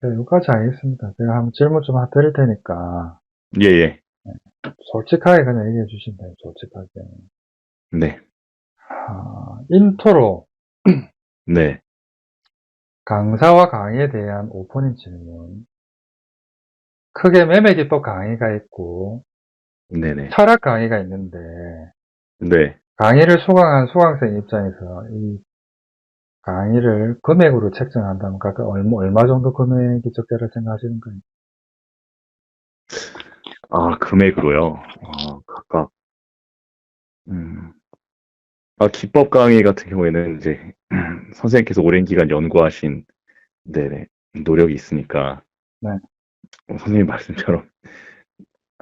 네, 여기까지 알겠습니다. 제가 한번 질문 좀 드릴 테니까, 예, 예. 솔직하게 그냥 얘기해 주시면 돼요, 솔직하게. 네, 인트로, 네, 강사와 강의에 대한 오프닝 질문. 크게 매매기법 강의가 있고, 네네. 철학 강의가 있는데, 네. 강의를 수강한 수강생 입장에서 이 강의를 금액으로 책정한다면 각 얼마 정도 금액이 적절할 생각하시는가요? 아, 금액으로요. 각각, 음, 기법 강의 같은 경우에는 이제, 선생님께서 오랜 기간 연구하신, 네네, 노력이 있으니까, 네, 선생님 말씀처럼,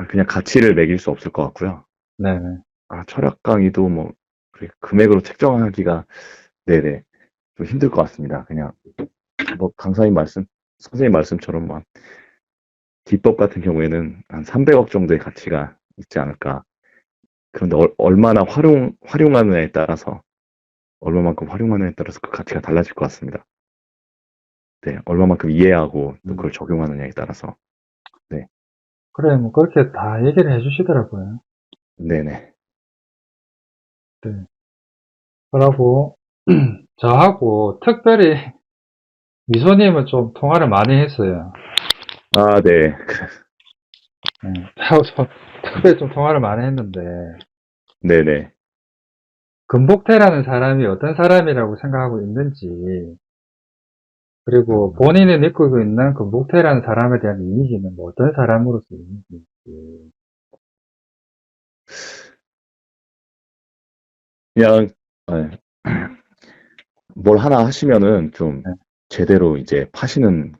그냥 가치를 매길 수 없을 것 같고요. 네네. 철학 강의도 뭐, 그렇게 금액으로 책정하기가, 네네, 좀 힘들 것 같습니다. 그냥, 뭐, 선생님 말씀처럼, 막, 기법 같은 경우에는 한 300억 정도의 가치가 있지 않을까. 그런데 얼마나 활용하느냐에 따라서, 얼마만큼 활용하느냐에 따라서 그 가치가 달라질 것 같습니다. 네, 얼마만큼 이해하고 또 음. 그걸 적용하느냐에 따라서. 네, 그래, 뭐, 그렇게 다 얘기를 해 주시더라고요. 네네. 네. 그러고, 저하고 특별히 미소님은 좀 통화를 많이 했어요. 네. 하고 특별히 좀 통화를 많이 했는데, 네네. 금복태라는 사람이 어떤 사람이라고 생각하고 있는지, 그리고 음, 본인이 느끼고 있는 금복태라는 사람에 대한 이미지는 뭐 어떤 사람으로서 이미지인지. 그냥, 네, 뭘 하나 하시면은 좀 네, 제대로 이제 파시는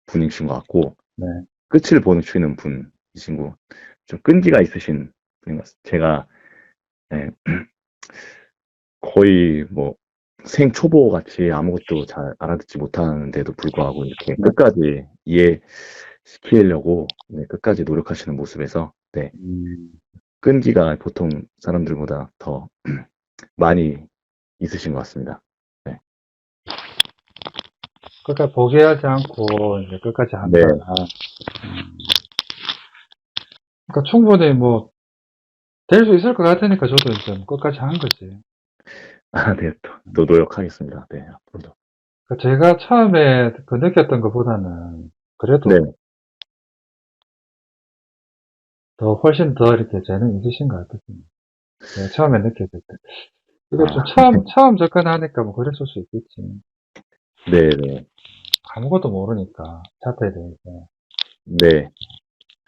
분이신 것 같고, 네, 끝을 보시는 분이신 거, 좀 끈기가 있으신 분인 것 같습니다. 제가, 네, 거의 뭐, 생초보 같이 아무것도 잘 알아듣지 못하는데도 불구하고 이렇게 네. 끝까지 이해시키려고 네, 끝까지 노력하시는 모습에서 네, 음, 끈기가 보통 사람들보다 더 많이 있으신 것 같습니다. 네, 끝까지 포기하지 않고, 이제 끝까지 한다. 네, 그러니까 충분히 뭐, 될 수 있을 것 같으니까 저도 이제 뭐 끝까지 한 거지. 네, 또 노력하겠습니다. 네, 앞으로도. 그러니까 제가 처음에 그 느꼈던 것보다는, 네, 그래도 더 훨씬 더 이렇게 재능이 있으신 것 같거든요. 제가 처음에 느꼈을 때. 이거 좀 아, 처음 접근하니까 뭐 그랬을 수 있겠지. 네, 네, 아무것도 모르니까, 차트에 대해서. 네,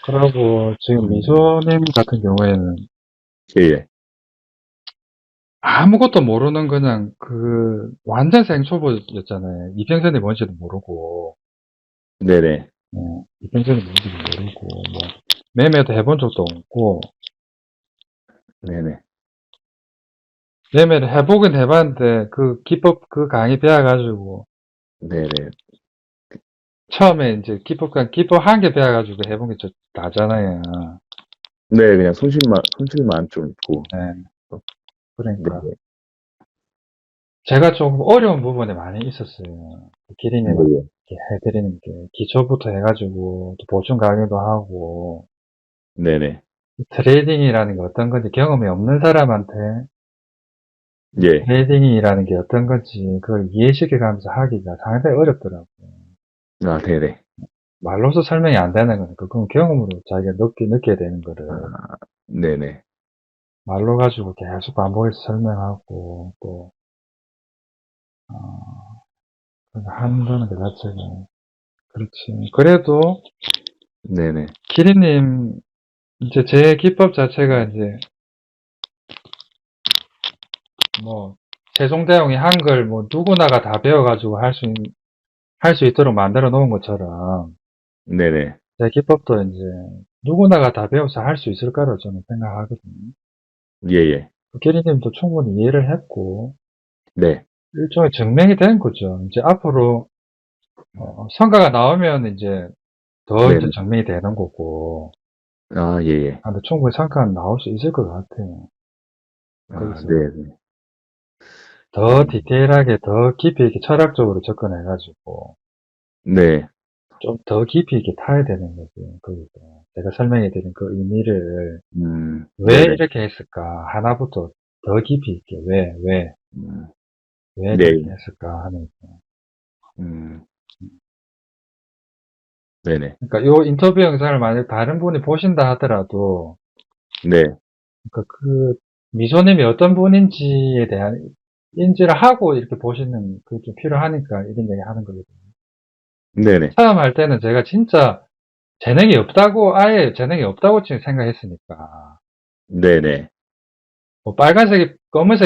그러고 지금 음, 미소님 같은 경우에는 예, 예, 아무것도 모르는 그냥 그 완전 생초보였잖아요. 이평선이 뭔지도 모르고, 네, 네, 이평선이 뭔지도 모르고, 뭐 매매도 해본 적도 없고, 네, 네, 매매를 해보긴 해봤는데 그 기법 그 강의 배워가지고 네, 네, 처음에 이제 기법 한 개 배워가지고 해본 게 나잖아요. 네, 그냥 손실만 좀 있고, 네, 네, 그러니까 네, 제가 좀 어려운 부분이 많이 있었어요. 기린님한테 네, 해드리는 게 기초부터 해가지고 또 보충 강의도 하고 네, 네, 트레이딩이라는 게 어떤 건지 경험이 없는 사람한테 예, 트레이딩이라는 게 어떤 건지 그걸 이해시켜가면서 하기가 상당히 어렵더라고요. 네, 네, 말로서 설명이 안 되는 거니까 그건 경험으로 자기가 느껴야 되는 거를 네, 네, 말로 가지고 계속 반복해서 설명하고 또 어, 한다는 그 자체가 그렇지. 그래도 네, 네, 키리님 이제 제 기법 자체가 이제 뭐 세종대왕이 한글 뭐 누구나가 다 배워가지고 할 수 있도록 만들어 놓은 것처럼 네, 네, 제 기법도 이제 누구나가 다 배워서 할 수 있을 거라고 저는 생각하거든요. 예, 예, 키리님도 충분히 이해를 했고 네, 일종의 증명이 된 거죠. 이제 앞으로 성과가 나오면 이제 더 네, 이제 네, 증명이 되는 거고 예, 예, 근데 충분히 성과는 나올 수 있을 것 같아요. 네, 거기서 네, 더 디테일하게 더 깊이 있게 철학적으로 접근해가지고 네, 좀 더 깊이 있게 타야 되는 거지. 거기서. 제가 설명해 드린 그 의미를 왜 네네. 이렇게 했을까? 하나부터 더 깊이 있게. 음, 왜 네. 그렇게 했을까 하는 거. 음, 네네. 그러니까 요 인터뷰 영상을 만약 다른 분이 보신다 하더라도 네. 그러니까 그 미소님이 어떤 분인지에 대한 인지를 하고 이렇게 보시는 그게 좀 필요하니까 이런 얘기 하는 거거든요. 네네. 처음 할 때는 제가 진짜 아예 재능이 없다고 지금 생각했으니까. 네네. 뭐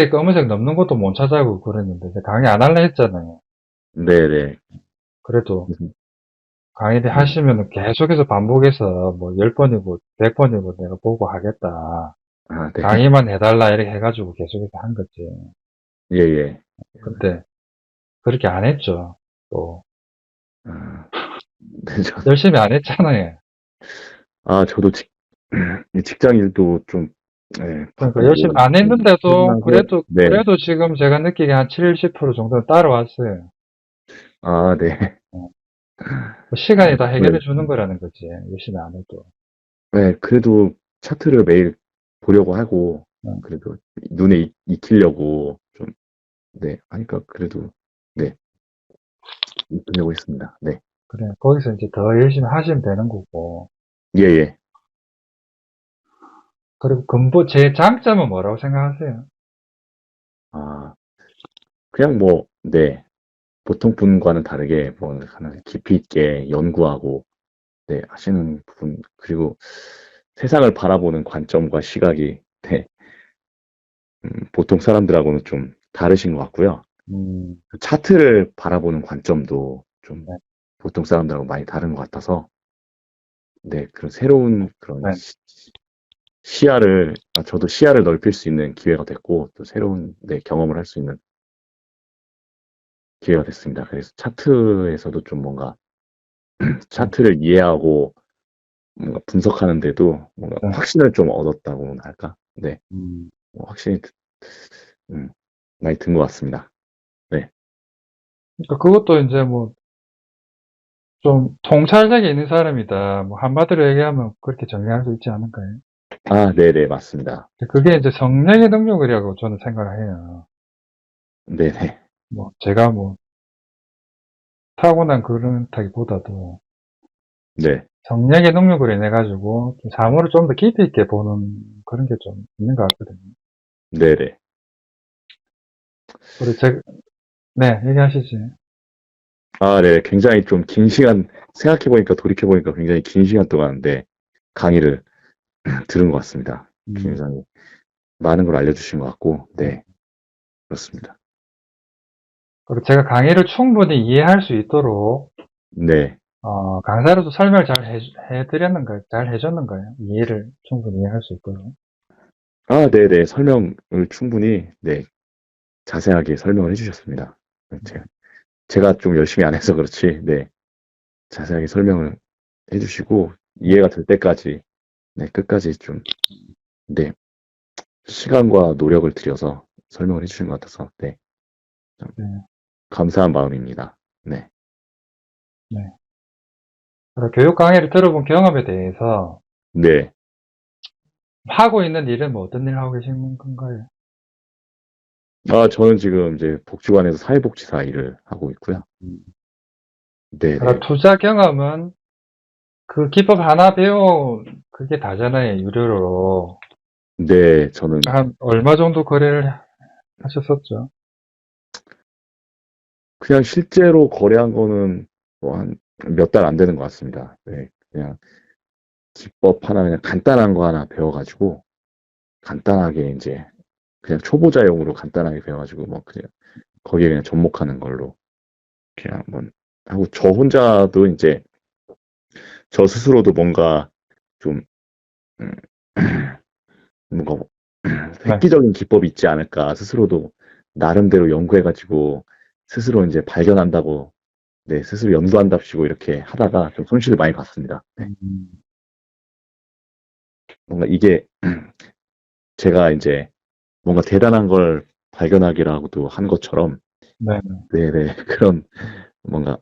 검은색 넘는 것도 못 찾아보고 그랬는데 이제 강의 안 할래 했잖아요. 네네. 그래도 무슨, 강의를 네. 하시면 계속해서 반복해서 뭐 10번이고 100번이고 내가 보고 하겠다. 아, 네. 강의만 해달라 이렇게 해가지고 계속해서 한 거지. 예, 예. 근데 그렇게 안 했죠. 또 아, 네, 열심히 안 했잖아요. 저도 이 직장 일도 좀, 네, 그러니까 열심히 바쁘고, 안 좀 했는데도 피곤하고, 네. 그래도 지금 제가 느끼기에 한 70% 정도는 따라왔어요. 아, 네. 어. 뭐 시간이 다 해결해 네. 주는 거라는 거지. 열심히 안 해도. 네, 그래도 차트를 매일 보려고 하고, 어. 그래도 눈에 익히려고 좀, 네, 하니까 그래도, 네, 익히려고 했습니다. 네. 그래. 거기서 이제 더 열심히 하시면 되는 거고. 예, 예. 그리고 제 장점은 뭐라고 생각하세요? 아, 그냥 뭐, 네. 보통 분과는 다르게, 뭐, 하나 깊이 있게 연구하고, 네, 하시는 부분, 그리고 세상을 바라보는 관점과 시각이, 네, 보통 사람들하고는 좀 다르신 것 같고요. 음, 그 차트를 바라보는 관점도 좀 네, 보통 사람들하고 많이 다른 것 같아서, 네, 그런 새로운 그런 네. 저도 시야를 넓힐 수 있는 기회가 됐고, 또 새로운, 네, 경험을 할 수 있는 기회가 됐습니다. 그래서 차트에서도 좀 뭔가, 네. 차트를 이해하고 뭔가 분석하는데도 뭔가 네. 확신을 좀 얻었다고나 할까? 네, 음. 뭐 확신이, 음, 많이 든 것 같습니다. 네. 그러니까 그것도 이제 뭐 좀 통찰력이 있는 사람이다. 뭐 한마디로 얘기하면 그렇게 정리할 수 있지 않을까요? 아, 네네, 맞습니다. 그게 이제 성령의 능력이라고 저는 생각을 해요. 네네. 뭐 제가 뭐 타고난 그렇다기보다도 네. 성령의 능력으로 인해 가지고 사물을 좀 더 깊이 있게 보는 그런 게 좀 있는 것 같거든요. 네네. 그리고 네, 얘기하시지. 아, 네. 굉장히 좀 긴 시간, 생각해보니까, 돌이켜보니까 굉장히 긴 시간 동안, 네, 강의를 들은 것 같습니다. 음, 굉장히 많은 걸 알려주신 것 같고, 네. 네, 그렇습니다. 그리고 제가 강의를 충분히 이해할 수 있도록 네. 강사로도 설명을 잘 해드렸는가요? 잘 해줬는가요? 충분히 이해할 수 있도록. 아, 네네. 설명을 충분히, 네, 자세하게 설명을 해주셨습니다. 제가 좀 열심히 안 해서 그렇지, 네, 자세하게 설명을 해주시고, 네, 이해가 될 때까지, 네, 끝까지 좀, 네, 시간과 노력을 들여서 설명을 해주신 것 같아서, 네, 좀 네, 감사한 마음입니다. 네. 네. 그리고 교육 강의를 들어본 경험에 대해서 네. 하고 있는 일은 뭐 어떤 일 하고 계시는 건가요? 저는 지금 이제 복지관에서 사회복지사 일을 하고 있고요. 음. 그리고 네네. 투자 경험은 그 기법 하나 배운 그게 다잖아요, 유료로. 네, 저는 한 얼마 정도 거래를 하셨었죠? 그냥 실제로 거래한 거는 뭐 한 몇 달 안 되는 것 같습니다. 네, 그냥 기법 하나 그냥 간단한 거 하나 배워가지고 간단하게 이제 그냥 초보자용으로 간단하게 배워가지고 뭐 그냥 거기에 그냥 접목하는 걸로 그냥 한번 하고 저 혼자도 이제 저 스스로도 뭔가 좀 음, 뭔가 네. 획기적인 기법이 있지 않을까 스스로도 나름대로 연구해가지고 스스로 이제 발견한다고 네 스스로 연구한답시고 이렇게 하다가 좀 손실을 많이 봤습니다. 네. 음, 뭔가 이게 제가 이제 뭔가 대단한 걸 발견하기라고도 한 것처럼 네. 네네 그런 뭔가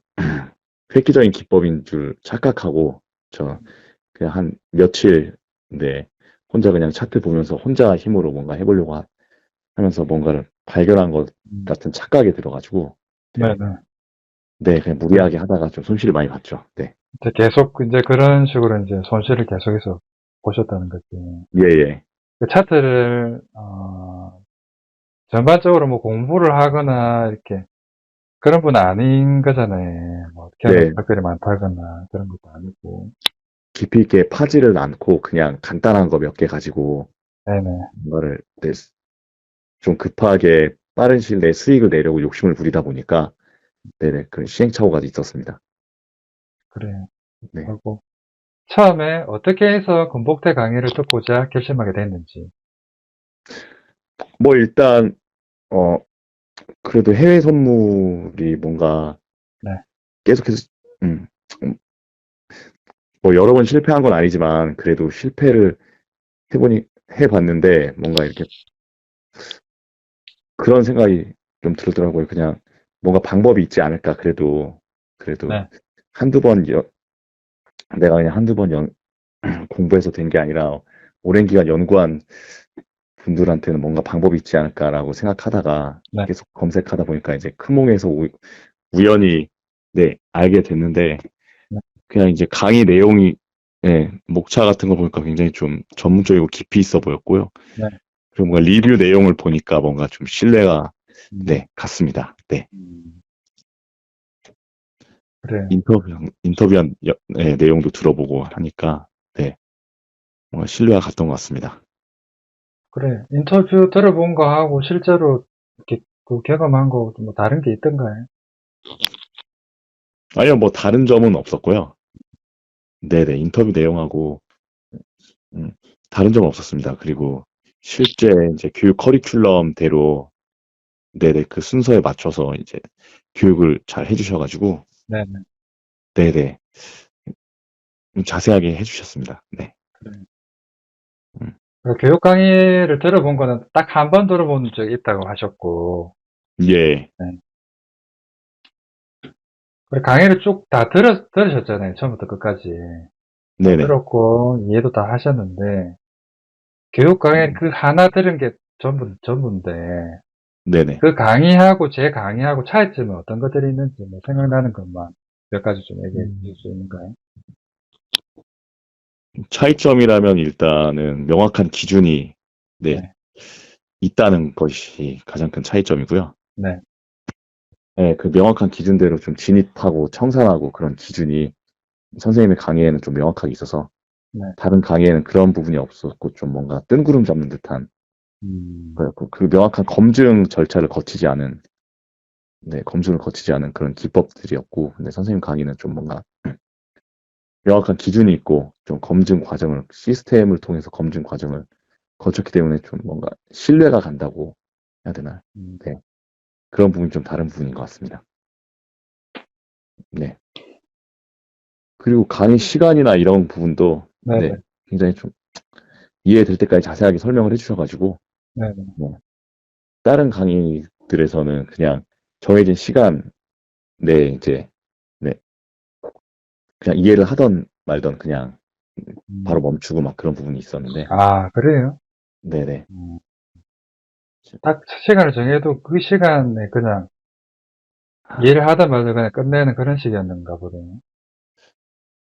획기적인 기법인 줄 착각하고, 저, 그냥 한 며칠, 네, 혼자 그냥 차트 보면서 혼자 힘으로 뭔가 해보려고 하면서 뭔가를 발견한 것 음, 같은 착각에 들어가지고, 네, 네네. 네, 그냥 무리하게 하다가 좀 손실을 많이 봤죠. 네, 이제 계속 이제 그런 식으로 이제 손실을 계속해서 보셨다는 거지. 예, 예, 그 차트를 전반적으로 뭐 공부를 하거나 이렇게 그런 분은 아닌 거잖아요. 뭐 경험 네, 특별히 많다거나 그런 것도 아니고. 깊이 있게 파지를 않고 그냥 간단한 거 몇 개 가지고, 네네. 뭔가를, 네, 좀 급하게 빠른 시일 내에 수익을 내려고 욕심을 부리다 보니까, 네네, 그런 시행착오가 있었습니다. 그래요. 네. 하고 처음에 어떻게 해서 금복태 강의를 듣고자 결심하게 됐는지. 뭐 일단, 어, 그래도 해외 선물이 뭔가 네. 계속해서, 음, 음, 뭐 여러 번 실패한 건 아니지만, 그래도 실패를 해봤는데, 뭔가 이렇게 그런 생각이 좀 들더라고요. 그냥 뭔가 방법이 있지 않을까, 그래도 네. 한두 번, 내가 그냥 한두 번 공부해서 된 게 아니라, 오랜 기간 연구한 분들한테는 뭔가 방법이 있지 않을까라고 생각하다가 네. 계속 검색하다 보니까 이제 크몽에서 우연히 네, 알게 됐는데 네. 그냥 이제 강의 내용이 예, 목차 같은 거 보니까 굉장히 좀 전문적이고 깊이 있어 보였고요. 네. 그리고 뭔가 리뷰 내용을 보니까 뭔가 좀 신뢰가 음, 네, 갔습니다. 네. 음, 그래요. 인터뷰한 예, 내용도 들어보고 하니까 네, 뭔가 신뢰가 갔던 것 같습니다. 그래. 인터뷰 들어본 거하고 실제로 이렇게 그 경험한 거 뭐 다른 게 있던가요? 아니요, 뭐 다른 점은 없었고요. 네네, 인터뷰 내용하고 음, 다른 점은 없었습니다. 그리고 실제 이제 교육 커리큘럼대로 네네 그 순서에 맞춰서 이제 교육을 잘 해주셔가지고 네네. 네네 자세하게 해주셨습니다. 네. 그래. 음, 그 교육 강의를 들어본 거는 딱 한 번 들어본 적이 있다고 하셨고, 예, 네. 그리고 강의를 쭉 다 들으셨잖아요. 처음부터 끝까지. 다 네네, 들었고, 이해도 다 하셨는데, 교육 강의 그 하나 들은 게 전부인데, 네네. 그 강의하고 제 강의하고 차이점은 어떤 것들이 있는지 뭐 생각나는 것만 몇 가지 좀 얘기해 주실 음, 수 있는가요? 차이점이라면 일단은 명확한 기준이 네 네. 있다는 것이 가장 큰 차이점이고요. 네. 네, 그 명확한 기준대로 좀 진입하고 청산하고 그런 기준이 선생님의 강의에는 좀 명확하게 있어서 네. 다른 강의에는 그런 부분이 없었고 좀 뭔가 뜬구름 잡는 듯한 음, 그래갖고 그 명확한 검증 절차를 거치지 않은 네, 검증을 거치지 않은 그런 기법들이었고 근데 선생님 강의는 좀 뭔가 명확한 기준이 있고 좀 검증 과정을 시스템을 통해서 검증 과정을 거쳤기 때문에 좀 뭔가 신뢰가 간다고 해야 되나? 음, 네, 그런 부분이 좀 다른 부분인 것 같습니다. 네. 그리고 강의 시간이나 이런 부분도 네, 네네. 굉장히 좀 이해될 때까지 자세하게 설명을 해주셔가지고 네네. 뭐 다른 강의들에서는 그냥 정해진 시간 내에 이제 네, 그냥 이해를 하던 말던 그냥 바로 음, 멈추고 막 그런 부분이 있었는데 아, 그래요? 네네. 음, 딱 시간을 정해도 그 시간에 그냥 일을 하다 말다 그냥 끝내는 그런 식이었는가 보네요.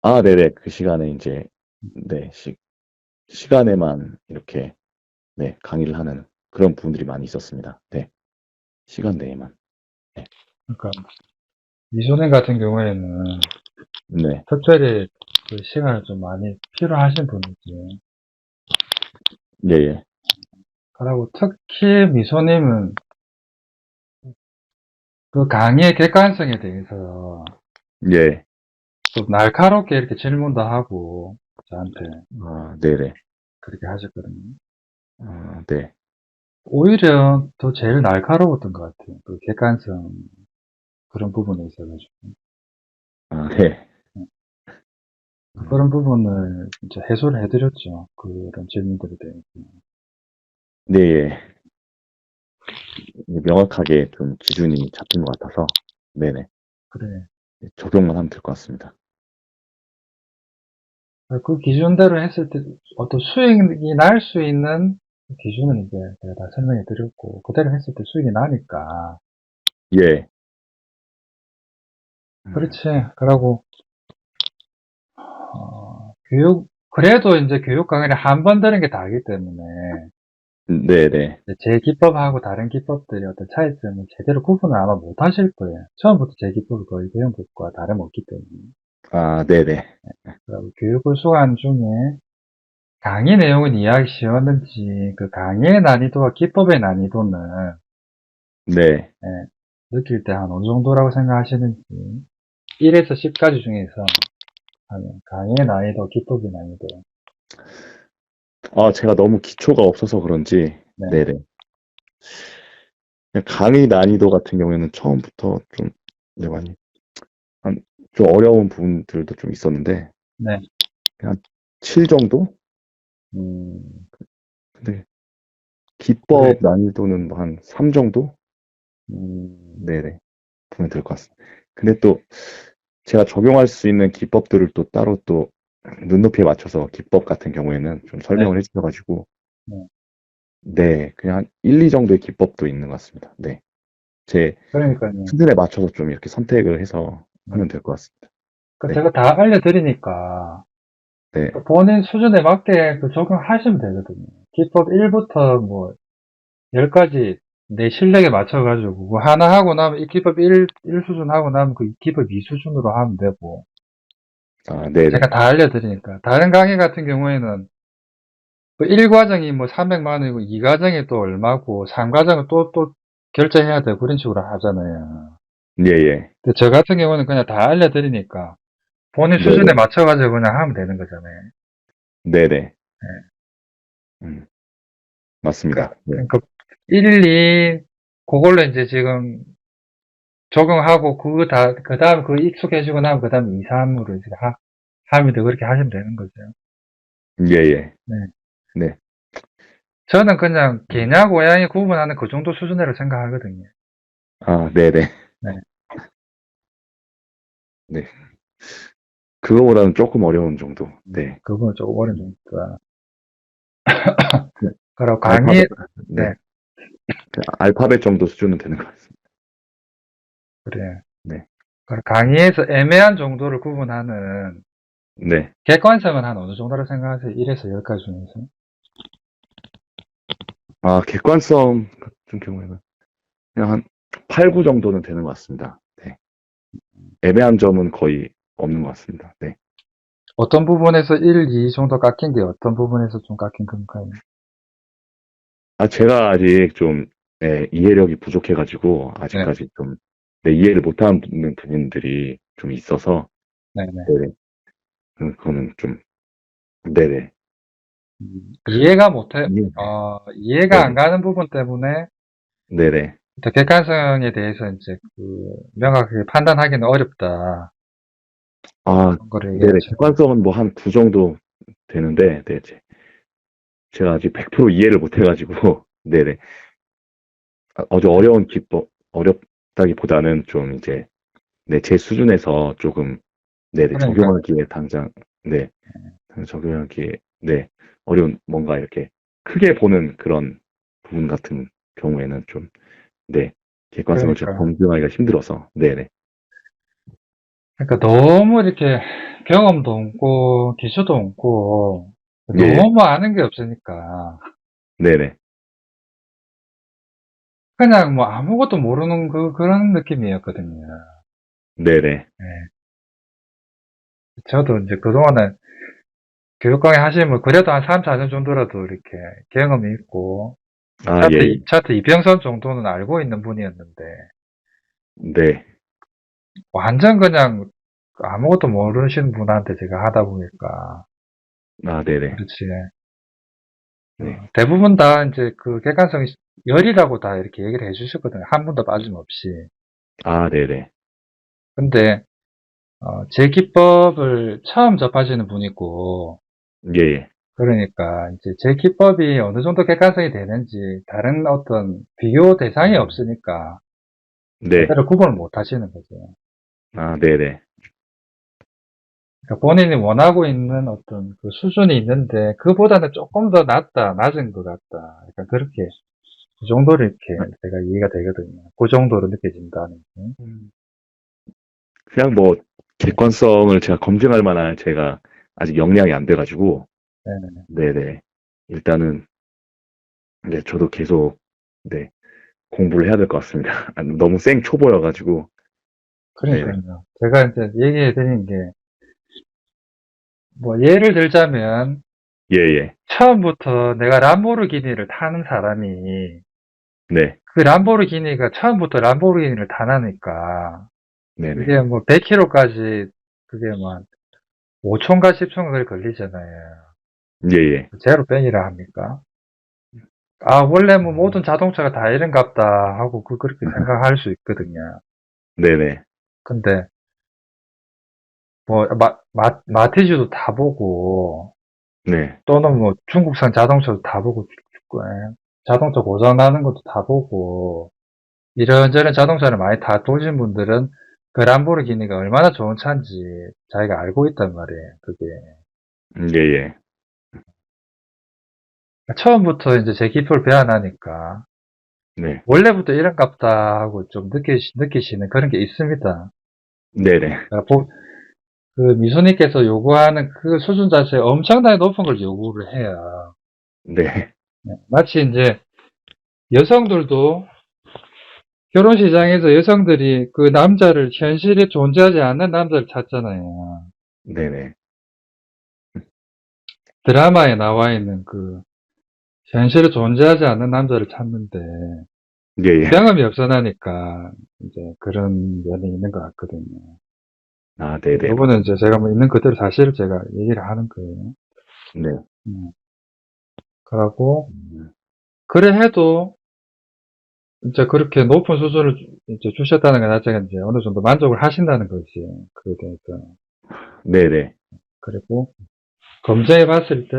아, 네네. 그 시간에 이제 네, 시간에만 이렇게 네, 강의를 하는 그런 부분들이 많이 있었습니다. 네. 시간 내에만. 네. 그러니까 미소년 같은 경우에는 네. 특별히 그 시간을 좀 많이 필요하신 분이지. 예, 예. 그리고 특히 미소님은 그 강의의 객관성에 대해서 예. 좀 날카롭게 이렇게 질문도 하고 저한테 아, 네네. 그렇게 하셨거든요. 아, 네. 오히려 더 제일 날카로웠던 것 같아요. 그 객관성 그런 부분에 있어가지고. 아, 네. 그런 음, 부분을 이제 해소를 해드렸죠. 그런 질문들에 대해서. 네, 예. 명확하게 좀 기준이 잡힌 것 같아서. 네네. 그래. 적용만 하면 될 것 같습니다. 그 기준대로 했을 때 어떤 수익이 날 수 있는 기준은 이제 제가 다 설명해 드렸고, 그대로 했을 때 수익이 나니까. 예. 그렇지. 그러고, 그래도 이제 교육 강의를 한 번 들은 게 다르기 때문에, 네네. 이제 제 기법하고 다른 기법들이 어떤 차이점을 제대로 구분을 아마 못 하실 거예요. 처음부터 제 기법을 거의 배운 것과 다름없기 때문에. 아, 네네. 그리고 교육을 수강 중에 강의 내용은 이해하기 쉬웠는지, 그 강의의 난이도와 기법의 난이도는, 네. 예, 느낄 때 한 어느 정도라고 생각하시는지, 1에서 10까지 중에서 하면 강의의 난이도, 기법의 난이도. 아, 제가 너무 기초가 없어서 그런지, 네, 네네. 그냥 강의 난이도 같은 경우에는 처음부터 좀, 네, 많이, 좀 어려운 부분들도 좀 있었는데, 네, 그냥 7 정도? 음, 근데 그래, 기법 난이도는 뭐 한 3 정도? 음, 네네. 보면 될 것 같습니다. 근데 또 제가 적용할 수 있는 기법들을 또 따로 또 눈높이에 맞춰서 기법 같은 경우에는 좀 네, 설명을 해주셔가지고, 네. 네, 그냥 한 1, 2 정도의 기법도 있는 것 같습니다. 네. 제 그러니까요. 수준에 맞춰서 좀 이렇게 선택을 해서 네. 하면 될 것 같습니다. 그 네. 제가 다 알려드리니까, 네. 그 본인 수준에 맞게 그 적용하시면 되거든요. 기법 1부터 뭐, 10까지 내 실력에 맞춰가지고, 뭐 하나 하고 나면 이 기법 1 수준 하고 나면 그 기법 2 수준으로 하면 되고, 아, 제가 네네. 다 알려드리니까. 다른 강의 같은 경우에는 그 1과정이 뭐 300만 원이고 2과정이 또 얼마고 3과정은 또 결제해야 되고 그런 식으로 하잖아요. 예, 예. 근데 저 같은 경우는 그냥 다 알려드리니까 본인 수준에 네네. 맞춰가지고 그냥 하면 되는 거잖아요. 네네. 예. 음, 맞습니다. 네. 그러니까 1, 2 그걸로 이제 지금 적용하고 그 다음 그 익숙해지고 나면 그 다음 2, 3으로 이제 하면 돼. 그렇게 하시면 되는 거죠. 예, 예. 네. 네. 저는 그냥 음. 개냐 고양이 구분하는 그 정도 수준으로 생각하거든요. 아, 네네. 네. 네. 그거보다는 조금 어려운 정도. 네. 그건 조금 어려운 음. 정도다. 네. 그리고 강의, 알파벳, 네, 네. 그 알파벳 정도 수준은 되는 것 같습니다. 그래. 네. 그리고 강의에서 애매한 정도를 구분하는 네. 객관성은 한 어느 정도로 생각하세요? 1에서 10까지 중에서? 아, 객관성 같은 경우에는 그냥 한 8, 9 정도는 되는 것 같습니다. 네. 애매한 점은 거의 없는 것 같습니다. 네. 어떤 부분에서 1, 2 정도 깎인 게 어떤 부분에서 좀 깎인 건가요? 아, 제가 아직 좀, 네, 이해력이 부족해가지고, 네, 아직까지 좀, 네, 이해를 못하는 부분들이 좀 있어서, 네네. 네네. 그거는 좀, 네네. 이해가 못해, 이해, 이해가 안 네네. 가는 부분 때문에 네네. 더 객관성에 대해서 이제 그 명확하게 판단하기는 어렵다. 아, 그런 거를 네네. 얘기하죠. 객관성은 뭐 한 9 정도 되는데, 네, 제가 아직 100% 이해를 못해가지고, 네네. 아주 어려운 기법, 어렵다기보다는 좀 이제, 네, 제 수준에서 조금, 네네, 그러니까, 적용하기에 당장, 네, 적용하기에, 네, 어려운, 뭔가 이렇게 크게 보는 그런 부분 같은 경우에는 좀, 네, 객관성을 좀 그러니까. 검증하기가 힘들어서, 네네, 그러니까 너무 이렇게 경험도 없고 기술도 없고 예, 예, 너무 아는 게 없으니까 네네, 그냥 뭐 아무것도 모르는 그런 느낌이었거든요. 네네, 예. 저도 이제 그동안에 교육 강의 하시면 그래도 한 3, 4년 정도라도 이렇게 경험이 있고 아, 예, 예, 차트 이평선 정도는 알고 있는 분이었는데 네, 완전 그냥 아무것도 모르시는 분한테 제가 하다 보니까 아, 네네, 그렇지. 네, 대부분 다 이제 그 객관성이 열이라고 다 이렇게 얘기를 해주셨거든요. 한 분도 빠짐없이. 아, 네네, 근데 제 기법을 처음 접하시는 분이고, 예, 예, 그러니까 이제 제 기법이 어느 정도 객관성이 되는지 다른 어떤 비교 대상이 없으니까 네, 제대로 구분을 못 하시는 거죠. 아, 네네. 그러니까 본인이 원하고 있는 어떤 그 수준이 있는데, 그보다는 조금 더 낮은 것 같다. 약간 그렇게, 그 정도로 아, 이렇게 제가 이해가 되거든요. 그 정도로 느껴진다는 게. 음. 그냥 뭐, 객관성을 제가 검증할 만한 제가 아직 역량이 안 돼가지고, 네, 네네. 일단은, 네, 저도 계속, 네, 공부를 해야 될 것 같습니다. 아, 너무 생 초보여가지고, 네네. 그러니까요. 제가 이제 얘기해 드린 게, 뭐, 예를 들자면, 예, 예. 처음부터 내가 람보르기니를 타는 사람이, 네, 그 람보르기니가 처음부터 람보르기니를 타나니까, 네네. 이게 뭐 100km까지 그게 뭐 5초인가 10초인가 걸리잖아요. 예, 예. 제로 뺑이라 합니까? 아, 원래 뭐 모든 자동차가 다 이런갑다 하고 그렇게 생각할 수 있거든요. 네네. 근데 뭐 마티즈도 다 보고 네. 또는 뭐 중국산 자동차도 다 보고 자동차 고장 나는 것도 다 보고 이런저런 자동차를 많이 다 도신 분들은 그 람보르기니가 얼마나 좋은 차인지 자기가 알고 있단 말이에요. 그게 예, 예. 처음부터 이제 제 기표를 배워나니까 네. 원래부터 이런갑다 하고 좀 느끼시는 그런 게 있습니다. 네네. 그러니까 그 미소님께서 요구하는 그 수준 자체가 엄청나게 높은 걸 요구를 해요. 네. 마치 이제 여성들도 결혼 시장에서 여성들이 그 남자를 현실에 존재하지 않는 남자를 찾잖아요. 네네. 드라마에 나와 있는 그 현실에 존재하지 않는 남자를 찾는데 예, 예. 경험이 없어나니까 이제 그런 면이 있는 것 같거든요. 아, 네네. 요거는 이제 제가 뭐 있는 그대로 사실을 제가 얘기를 하는 거예요. 네. 그러고 음, 그래 해도 이제 그렇게 높은 수준을 이제 주셨다는 것 자체가 이제 어느 정도 만족을 하신다는 거지. 그에 대해서. 네네. 그리고 검증해 봤을 때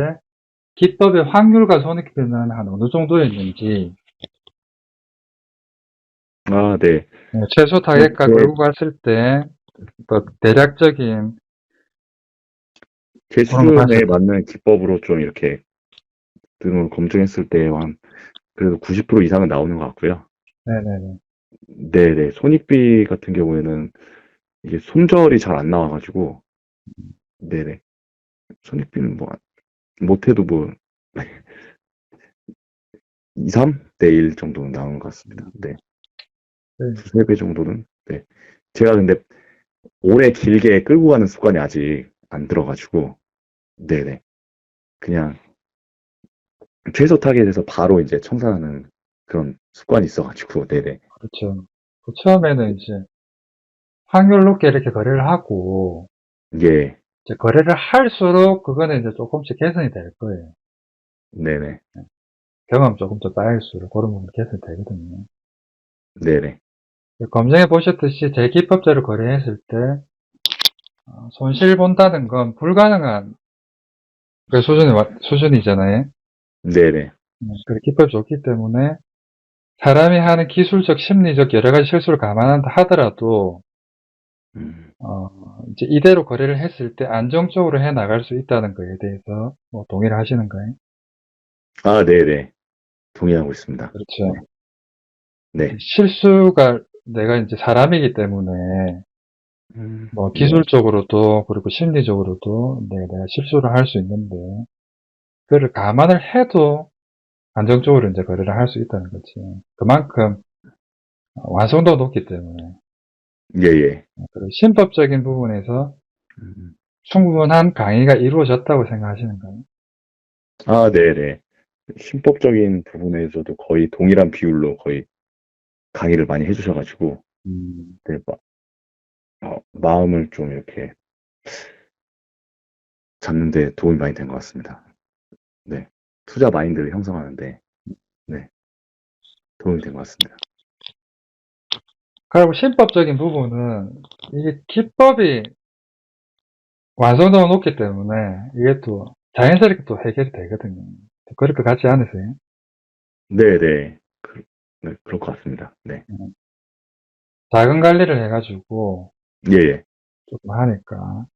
기법의 확률과 손익비는 한 어느 정도였는지 아, 네. 최소 타겟가 제, 걸고 갔을 때 또 대략적인 제 그런 거 봤을 수준에 때 맞는 기법으로 좀 이렇게 등을 검증했을 때 한, 그래도 90% 이상은 나오는 것 같고요. 네네네. 네네. 손익비 같은 경우에는 이게 손절이 잘 안 나와가지고, 네네. 손익비는 뭐, 못해도 뭐, 2, 3대 1 정도는 나오는 것 같습니다. 네. 네. 두세 배 정도는, 네. 제가 근데 오래 길게 끌고 가는 습관이 아직 안 들어가지고, 네네. 그냥 최소 타겟에서 바로 이제 청산하는 그런 습관이 있어가지고, 네네. 그렇죠. 그 처음에는 이제 확률 높게 이렇게 거래를 하고 예, 이제 거래를 할수록 그거는 이제 조금씩 개선이 될 거예요. 네네. 경험 조금 더 쌓일수록 그런 부분 개선이 되거든요. 네네. 검증해 보셨듯이 제 기법대로 거래했을 때 손실 본다는 건 불가능한 그 수준이잖아요. 네네. 그 기법이 좋기 때문에 사람이 하는 기술적, 심리적 여러 가지 실수를 감안한다 하더라도 음. 이제 이대로 거래를 했을 때 안정적으로 해 나갈 수 있다는 거에 대해서 뭐 동의를 하시는가요? 아, 네네. 동의하고 있습니다. 네. 그렇죠. 이제 네. 실수가 내가 이제 사람이기 때문에 뭐 네. 기술적으로도 그리고 심리적으로도 내가 실수를 할 수 있는데 그를 감안을 해도 안정적으로 이제 거래를 할 수 있다는 거지. 그만큼 완성도가 높기 때문에 예, 예. 그리고 신법적인 부분에서 음. 충분한 강의가 이루어졌다고 생각하시는가요? 아, 네네. 신법적인 부분에서도 거의 동일한 비율로 거의 강의를 많이 해주셔가지고, 음, 네, 마음을 좀 이렇게 잡는 데 도움이 많이 된 것 같습니다. 네. 투자 마인드를 형성하는데, 네. 도움이 된 것 같습니다. 그리고 신법적인 부분은 이게 기법이 완성도가 높기 때문에 이게 또 자연스럽게 또 해결이 되거든요. 그럴 것 같지 않으세요? 네네. 네, 그럴 것 같습니다. 네. 작은 관리를 해가지고 예, 예. 조금 하니까.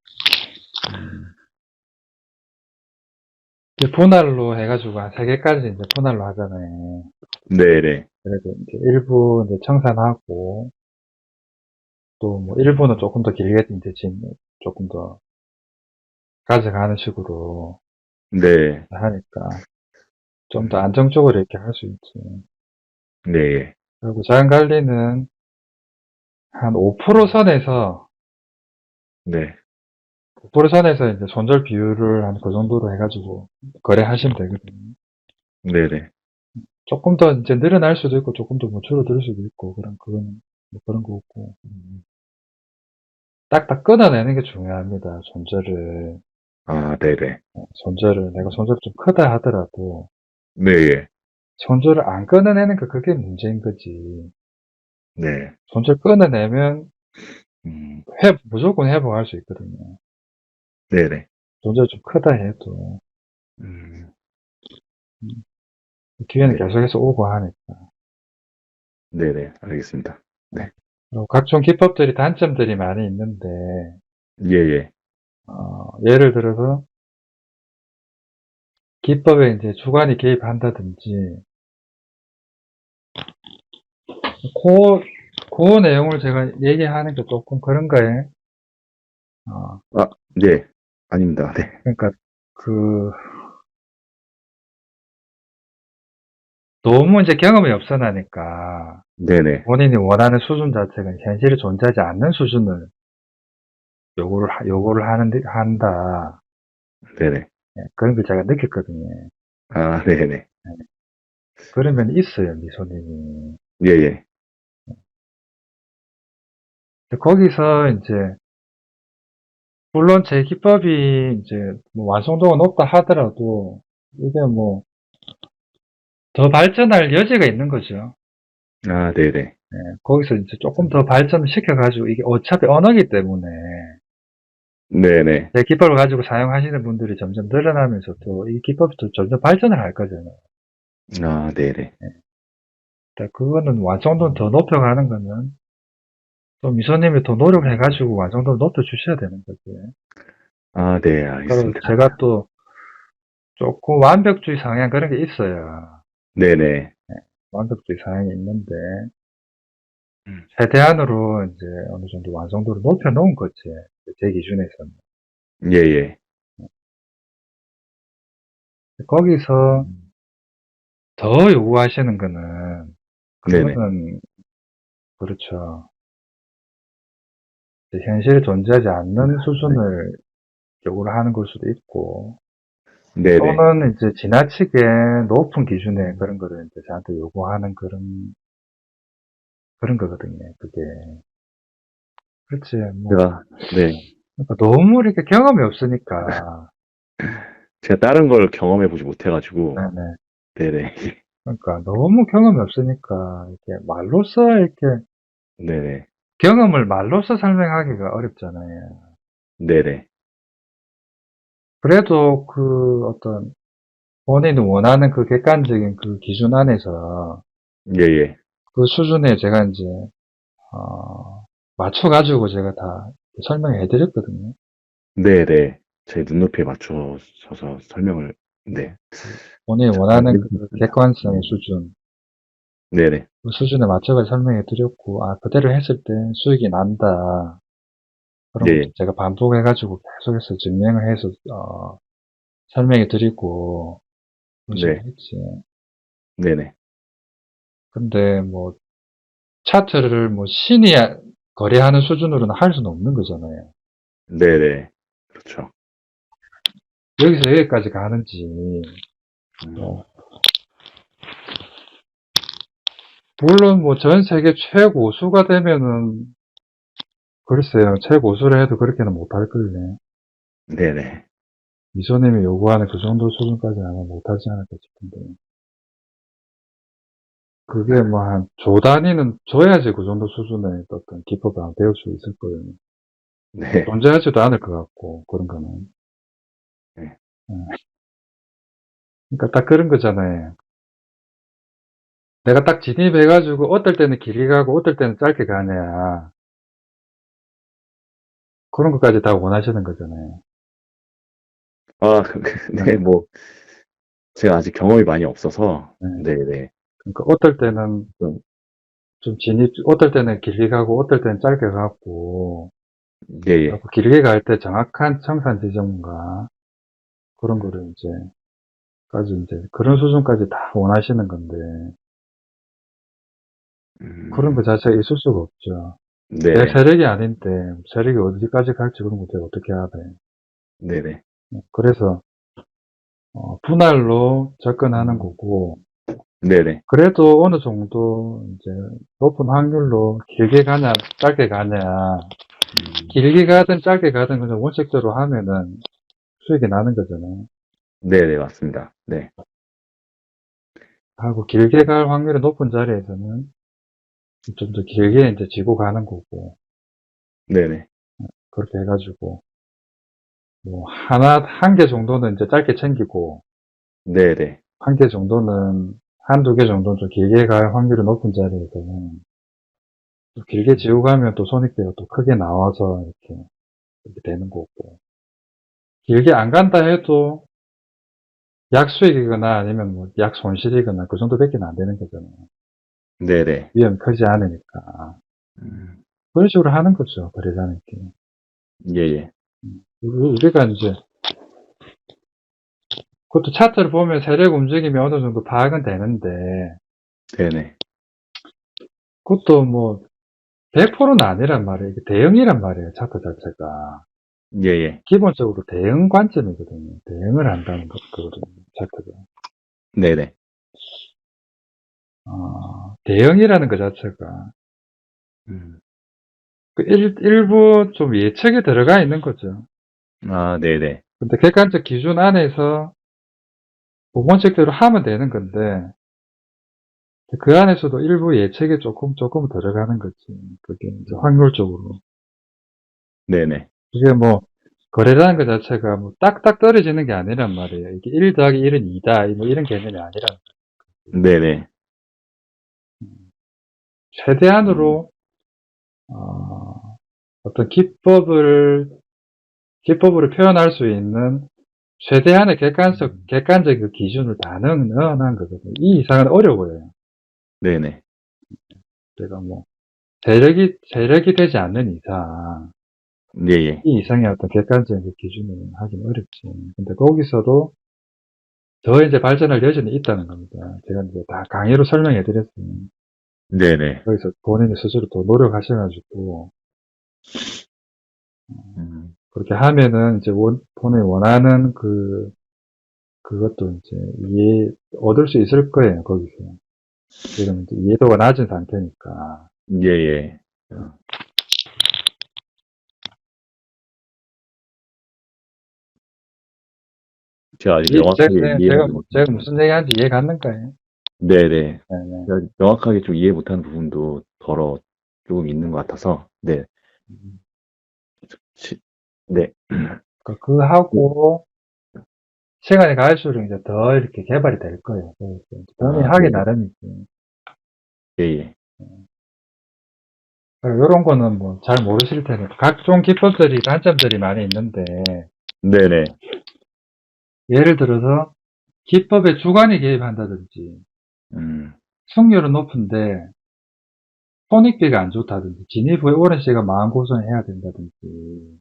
이제 분할로 해가지고 한 3개까지 이제 분할로 하잖아요. 네네. 그래도 이제 일부 이제 청산하고, 또 뭐 일부는 조금 더 길게 이제 조금 더 가져가는 식으로 네. 하니까 좀 더 음, 안정적으로 이렇게 할 수 있지. 네, 예. 그리고 자연 관리는 한 5% 선에서, 네. 5% 선에서 이제 손절 비율을 한 그 정도로 해가지고 거래하시면 되거든요. 네네. 조금 더 이제 늘어날 수도 있고, 조금 더 뭐 줄어들 수도 있고, 그건 뭐 그런 거고. 딱딱 끊어내는 게 중요합니다. 손절을. 아, 네네. 손절을, 내가 손절이 좀 크다 하더라도, 네, 예. 손절을 안 끊어내는 게 그게 문제인 거지. 네. 손절 끊어내면 음, 무조건 회복할 수 있거든요. 네네. 손절 좀 크다 해도, 음, 음, 기회는 네. 계속해서 오고 하니까. 네네. 알겠습니다. 네. 그리고 각종 기법들이 단점들이 많이 있는데, 예, 예. 예를 들어서 기법에 이제 주관이 개입한다든지, 그 내용을 제가 얘기하는 게 조금 그런 거예요. 어, 아, 네. 아닙니다. 네. 그러니까 너무 이제 경험이 없어 나니까 네네. 본인이 원하는 수준 자체가 현실에 존재하지 않는 수준을 요구를 한다. 네네. 예, 그런 걸 제가 느꼈거든요. 아, 네네. 그러면 있어요, 미소님이. 예, 예. 거기서 이제, 물론 제 기법이 이제 뭐 완성도가 높다 하더라도, 이게 뭐, 더 발전할 여지가 있는 거죠. 아, 네네. 거기서 이제 조금 더 발전을 시켜가지고, 이게 어차피 언어기 때문에, 네네. 제 기법을 가지고 사용하시는 분들이 점점 늘어나면서 또 이 기법이 또 점점 발전을 할 거잖아요. 아, 네네. 그거는 완성도는 더 높여가는 거는 또 미소님이 더 노력을 해가지고 완성도를 높여주셔야 되는 거지. 아, 네. 그리고 알겠습니다. 제가 또 조금 완벽주의 성향 그런 게 있어요. 네네. 완벽주의 성향이 있는데 음, 최대한으로 이제 어느 정도 완성도를 높여놓은 거지. 제 기준에서는. 예, 예. 거기서 더 요구하시는 거는 네네. 그거는 그렇죠. 이제 현실에 존재하지 않는 수준을 요구를 하는 걸 수도 있고 네네. 또는 이제 지나치게 높은 기준의 그런 거를 이제 저한테 요구하는 그런 거거든요. 그게. 그렇지. 뭐 제가, 네. 그러니까 너무 이렇게 경험이 없으니까. 제가 다른 걸 경험해 보지 못해가지고, 네네. 네네. 그러니까 너무 경험이 없으니까 이렇게 말로써 이렇게 네네. 경험을 말로써 설명하기가 어렵잖아요. 네네. 그래도 그 어떤 본인이 원하는 그 객관적인 그 기준 안에서 예, 예. 그 수준에 제가 이제 맞춰가지고 제가 다 설명해 드렸거든요. 네네. 제 눈높이에 맞춰서 설명을, 네. 본인이 잘 원하는 그 해주셨습니다. 객관성의 수준, 네네. 그 수준에 맞춰서 설명해 드렸고, 그대로 했을 때 수익이 난다. 그런 예, 거 예. 제가 반복해가지고 계속해서 증명을 해서, 설명해 드리고, 그런 식으로 네. 했지. 네네. 근데 뭐, 차트를 뭐, 신이 거래하는 수준으로는 할 수는 없는 거잖아요. 네네. 그렇죠. 여기서 여기까지 가는지, 음, 뭐, 물론 뭐 전 세계 최고수가 되면은, 글쎄요, 최고수를 해도 그렇게는 못할 걸요. 네네. 미소님이 요구하는 그 정도 수준까지는 아마 못하지 않을까 싶은데. 그게 뭐 한 조 단위는 줘야지 그 정도 수준의 어떤 기법을 안 배울 수 있을 거예요. 네. 존재하지도 않을 것 같고, 그런 거는. 네. 음. 그러니까 딱 그런 거잖아요. 내가 딱 진입해가지고 어떨 때는 길게 가고 어떨 때는 짧게 가냐. 그런 것까지 다 원하시는 거잖아요. 아, 네, 네. 뭐, 제가 아직 경험이 많이 없어서, 네. 네네. 그러니까 어떨 때는 좀, 좀 어떨 때는 길게 가고, 어떨 때는 짧게 가고, 예, 예. 길게 갈 때 정확한 청산 지점과 그런 거를 그런 수준까지 다 원하시는 건데, 그런 거 음, 자체가 있을 수가 없죠. 내 네네. 세력이 아닌데, 세력이 어디까지 갈지 그런 거 제가 어떻게 알아요. 네네. 그래서, 분할로 접근하는 음, 거고, 네네. 그래도 어느 정도 이제 높은 확률로 길게 가냐, 짧게 가냐, 음, 길게 가든 짧게 가든 그냥 원칙대로 하면은 수익이 나는 거잖아요. 네네, 맞습니다. 네. 하고 길게 갈 확률이 높은 자리에서는 좀 더 길게 이제 지고 가는 거고, 네네. 그렇게 해가지고, 뭐, 한 개 정도는 이제 짧게 챙기고, 네네. 한 개 정도는, 한두 개 정도는 좀 길게 갈 확률이 높은 자리에서는, 또 길게 지고 가면 또 손익배가 또 크게 나와서 이렇게 되는 거고, 길게 안 간다 해도 약수익이거나 아니면 뭐 약 손실이거나 그 정도밖에 안 되는 거잖아요. 네네. 위험이 크지 않으니까. 음, 그런 식으로 하는 거죠, 거래자는 게. 예, 예. 우리가 이제, 그것도 차트를 보면 세력 움직임이 어느 정도 파악은 되는데, 네네. 그것도 뭐, 100%는 아니란 말이에요. 이게 대응이란 말이에요, 차트 자체가. 예, 예. 기본적으로 대응 관점이거든요. 대응을 한다는 거거든요, 차트가. 네네. 대응이라는 것 자체가. 음, 일부 좀 예측이 들어가 있는 거죠. 아, 네네. 근데 객관적 기준 안에서 원칙대로 하면 되는 건데, 그 안에서도 일부 예측이 조금 들어가는 거지. 그게 이제 확률적으로. 네네. 그게 뭐, 거래라는 것 자체가 뭐 딱딱 떨어지는 게 아니란 말이에요. 이게 1 더하기 1은 2다. 뭐 이런 개념이 아니라. 네네. 음, 최대한으로, 어떤 기법으로 표현할 수 있는 최대한의 객관적 그 기준을 다 넣어놓은 거거든요. 이 이상은 어려워요. 네네. 제가 뭐, 세력이 되지 않는 이상, 예, 예. 이 이상의 어떤 객관적인 그 기준을 하긴 어렵지. 근데 거기서도 더 이제 발전할 여지는 있다는 겁니다. 제가 이제 다 강의로 설명해 드렸어요. 네네. 거기서 본인이 스스로 또 노력하셔가지고, 음, 그렇게 하면은 이제 본인이 원하는 그것도 이제 얻을 수 있을 거예요, 거기서. 지금 이제 이해도가 낮은 상태니까. 예, 예. 제가 아직 명확하게 이해하지 제가 못합니다. 무슨 얘기하는지 이해 갔는가요? 네네. 네네. 제가 명확하게 좀 이해 못하는 부분도 조금 있는 것 같아서, 네. 시- 네. 그거 하고, 시간이 갈수록 이제 더 이렇게 개발이 될 거예요. 그래서 이제 본인이 아, 하기 네네. 나름이지. 예, 예. 이런 거는 뭐 잘 모르실 테니까. 각종 기법들이, 단점들이 많이 있는데, 네네. 예를 들어서 기법에 주관이 개입한다든지, 음, 승률은 높은데, 손익비가 안 좋다든지, 진입 후에 오랜 시간 마음고생을 해야 된다든지,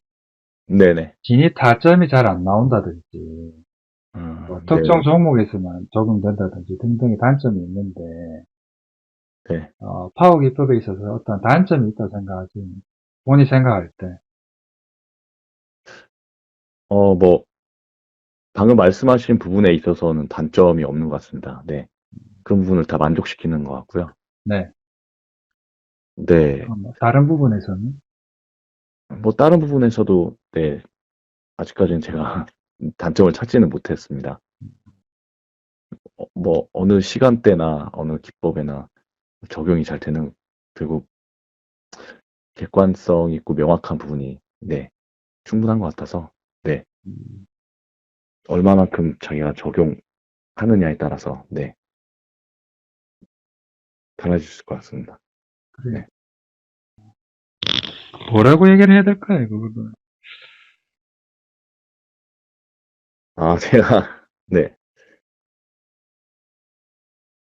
네네. 진입 타점이 잘 안 나온다든지, 뭐 특정 네네. 종목에서만 적용된다든지 등등의 단점이 있는데, 네. 파워 기법에 있어서 어떤 단점이 있다고 생각하지. 본인이 생각할 때. 뭐, 방금 말씀하신 부분에 있어서는 단점이 없는 것 같습니다. 네. 그 부분을 다 만족시키는 것 같고요. 네. 네. 뭐 다른 부분에서는. 뭐, 다른 부분에서도, 네. 아직까지는 제가 단점을 찾지는 못했습니다. 뭐, 어느 시간대나 어느 기법에나 적용이 잘 되고, 객관성 있고 명확한 부분이, 네. 충분한 것 같아서, 네. 음, 얼마만큼 자기가 적용하느냐에 따라서, 네. 달라질 것 같습니다. 그래요. 네. 뭐라고 얘기를 해야 될까요, 그거는? 아, 제가, 네,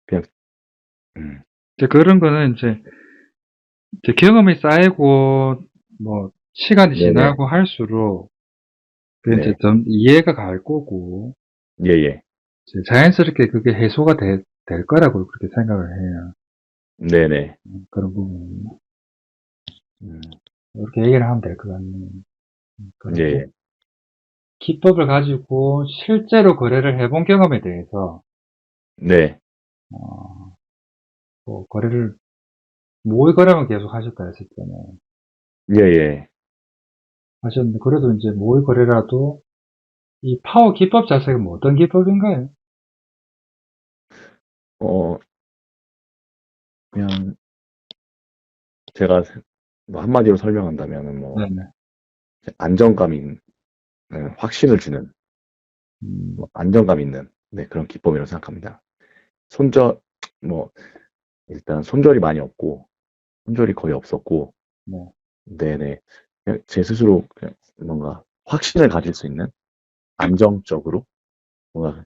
그냥, 음, 이제 그런 거는 이제 경험이 쌓이고, 뭐, 시간이 네네, 지나고 할수록, 그 이제 네, 좀 이해가 갈 거고, 예, 예, 이제 자연스럽게 그게 해소가 될 거라고 그렇게 생각을 해요. 네네, 그런 부분. 음, 이렇게 얘기를 하면 될 것 같네요. 예, 그리고 예, 기법을 가지고 실제로 거래를 해본 경험에 대해서, 네, 어, 뭐 거래를, 모의 거래만 계속 하셨다 했을 때는, 예, 예, 하셨는데, 그래도 이제 모의 거래라도 이 파워 기법 자체가 뭐 어떤 기법인가요? 어, 그냥, 제가 뭐 한마디로 설명한다면은 뭐, 네네. 안정감 있는, 확신을 주는, 음, 뭐 안정감 있는, 네, 그런 기법이라고 생각합니다. 손절, 뭐, 일단 손절이 많이 없고, 손절이 거의 없었고, 네. 네네. 그냥 제 스스로 그냥 뭔가 확신을 가질 수 있는 안정적으로 뭔가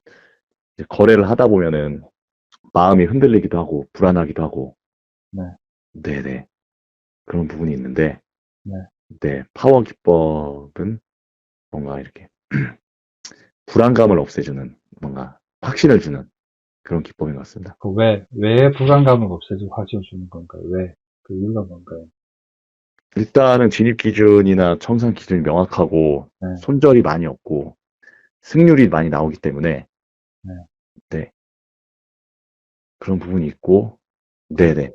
이제 거래를 하다 보면은 마음이 흔들리기도 하고 불안하기도 하고 네. 네네. 그런 부분이 있는데 네. 네. 파워 기법은 뭔가 이렇게 불안감을 없애주는 뭔가 확신을 주는 그런 기법인 것 같습니다. 왜 불안감을 없애주고 화지워 주는 건가요? 왜? 그 이유가 뭔가요? 일단은 진입 기준이나 청산 기준이 명확하고 네. 손절이 많이 없고 승률이 많이 나오기 때문에 네. 네. 그런 부분이 있고 그, 네네.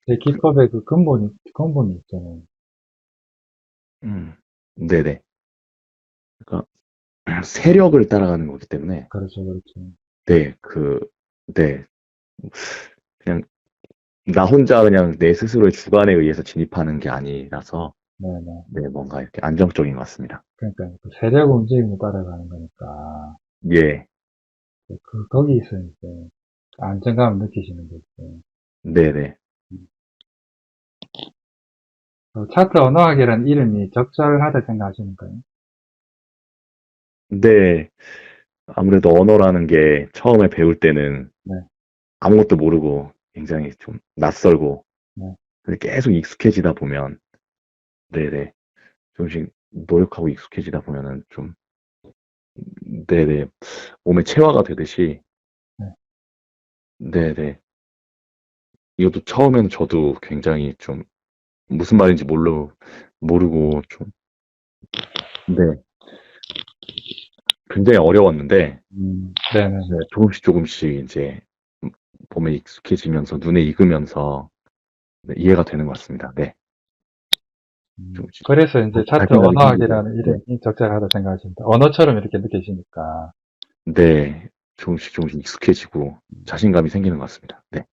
제 기법의 그 근본이 있잖아요. 음. 네네. 그러니까 세력을 따라가는 거기 때문에 그렇죠, 그렇죠. 네, 네, 그냥 나 혼자 그냥 내 스스로의 주관에 의해서 진입하는 게 아니라서 네네. 네, 뭔가 이렇게 안정적인 것 같습니다. 그러니까 그 세력 움직임을 따라가는 거니까, 예, 거기서 이제 안정감을 느끼시는 거죠. 네네. 차트 언어학이라는 이름이 적절하다 생각하시는 거예요? 근데 아무래도 언어라는 게 처음에 배울 때는 네. 아무것도 모르고 굉장히 좀 낯설고 네. 근데 계속 익숙해지다 보면 네네. 조금씩 노력하고 익숙해지다 보면은 좀 네네. 몸에 체화가 되듯이 네. 네네. 이것도 처음에는 저도 굉장히 좀 무슨 말인지 모르고 좀, 네, 굉장히 어려웠는데, 네네네. 네, 조금씩 이제 몸에 익숙해지면서, 눈에 익으면서 네, 이해가 되는 것 같습니다. 네, 조금씩 그래서 이제 차트 자신감이 생기고, 언어학이라는 네, 이름이 적절하다 생각하십니다. 언어처럼 이렇게 느끼시니까. 네, 조금씩 익숙해지고 자신감이 생기는 것 같습니다. 네,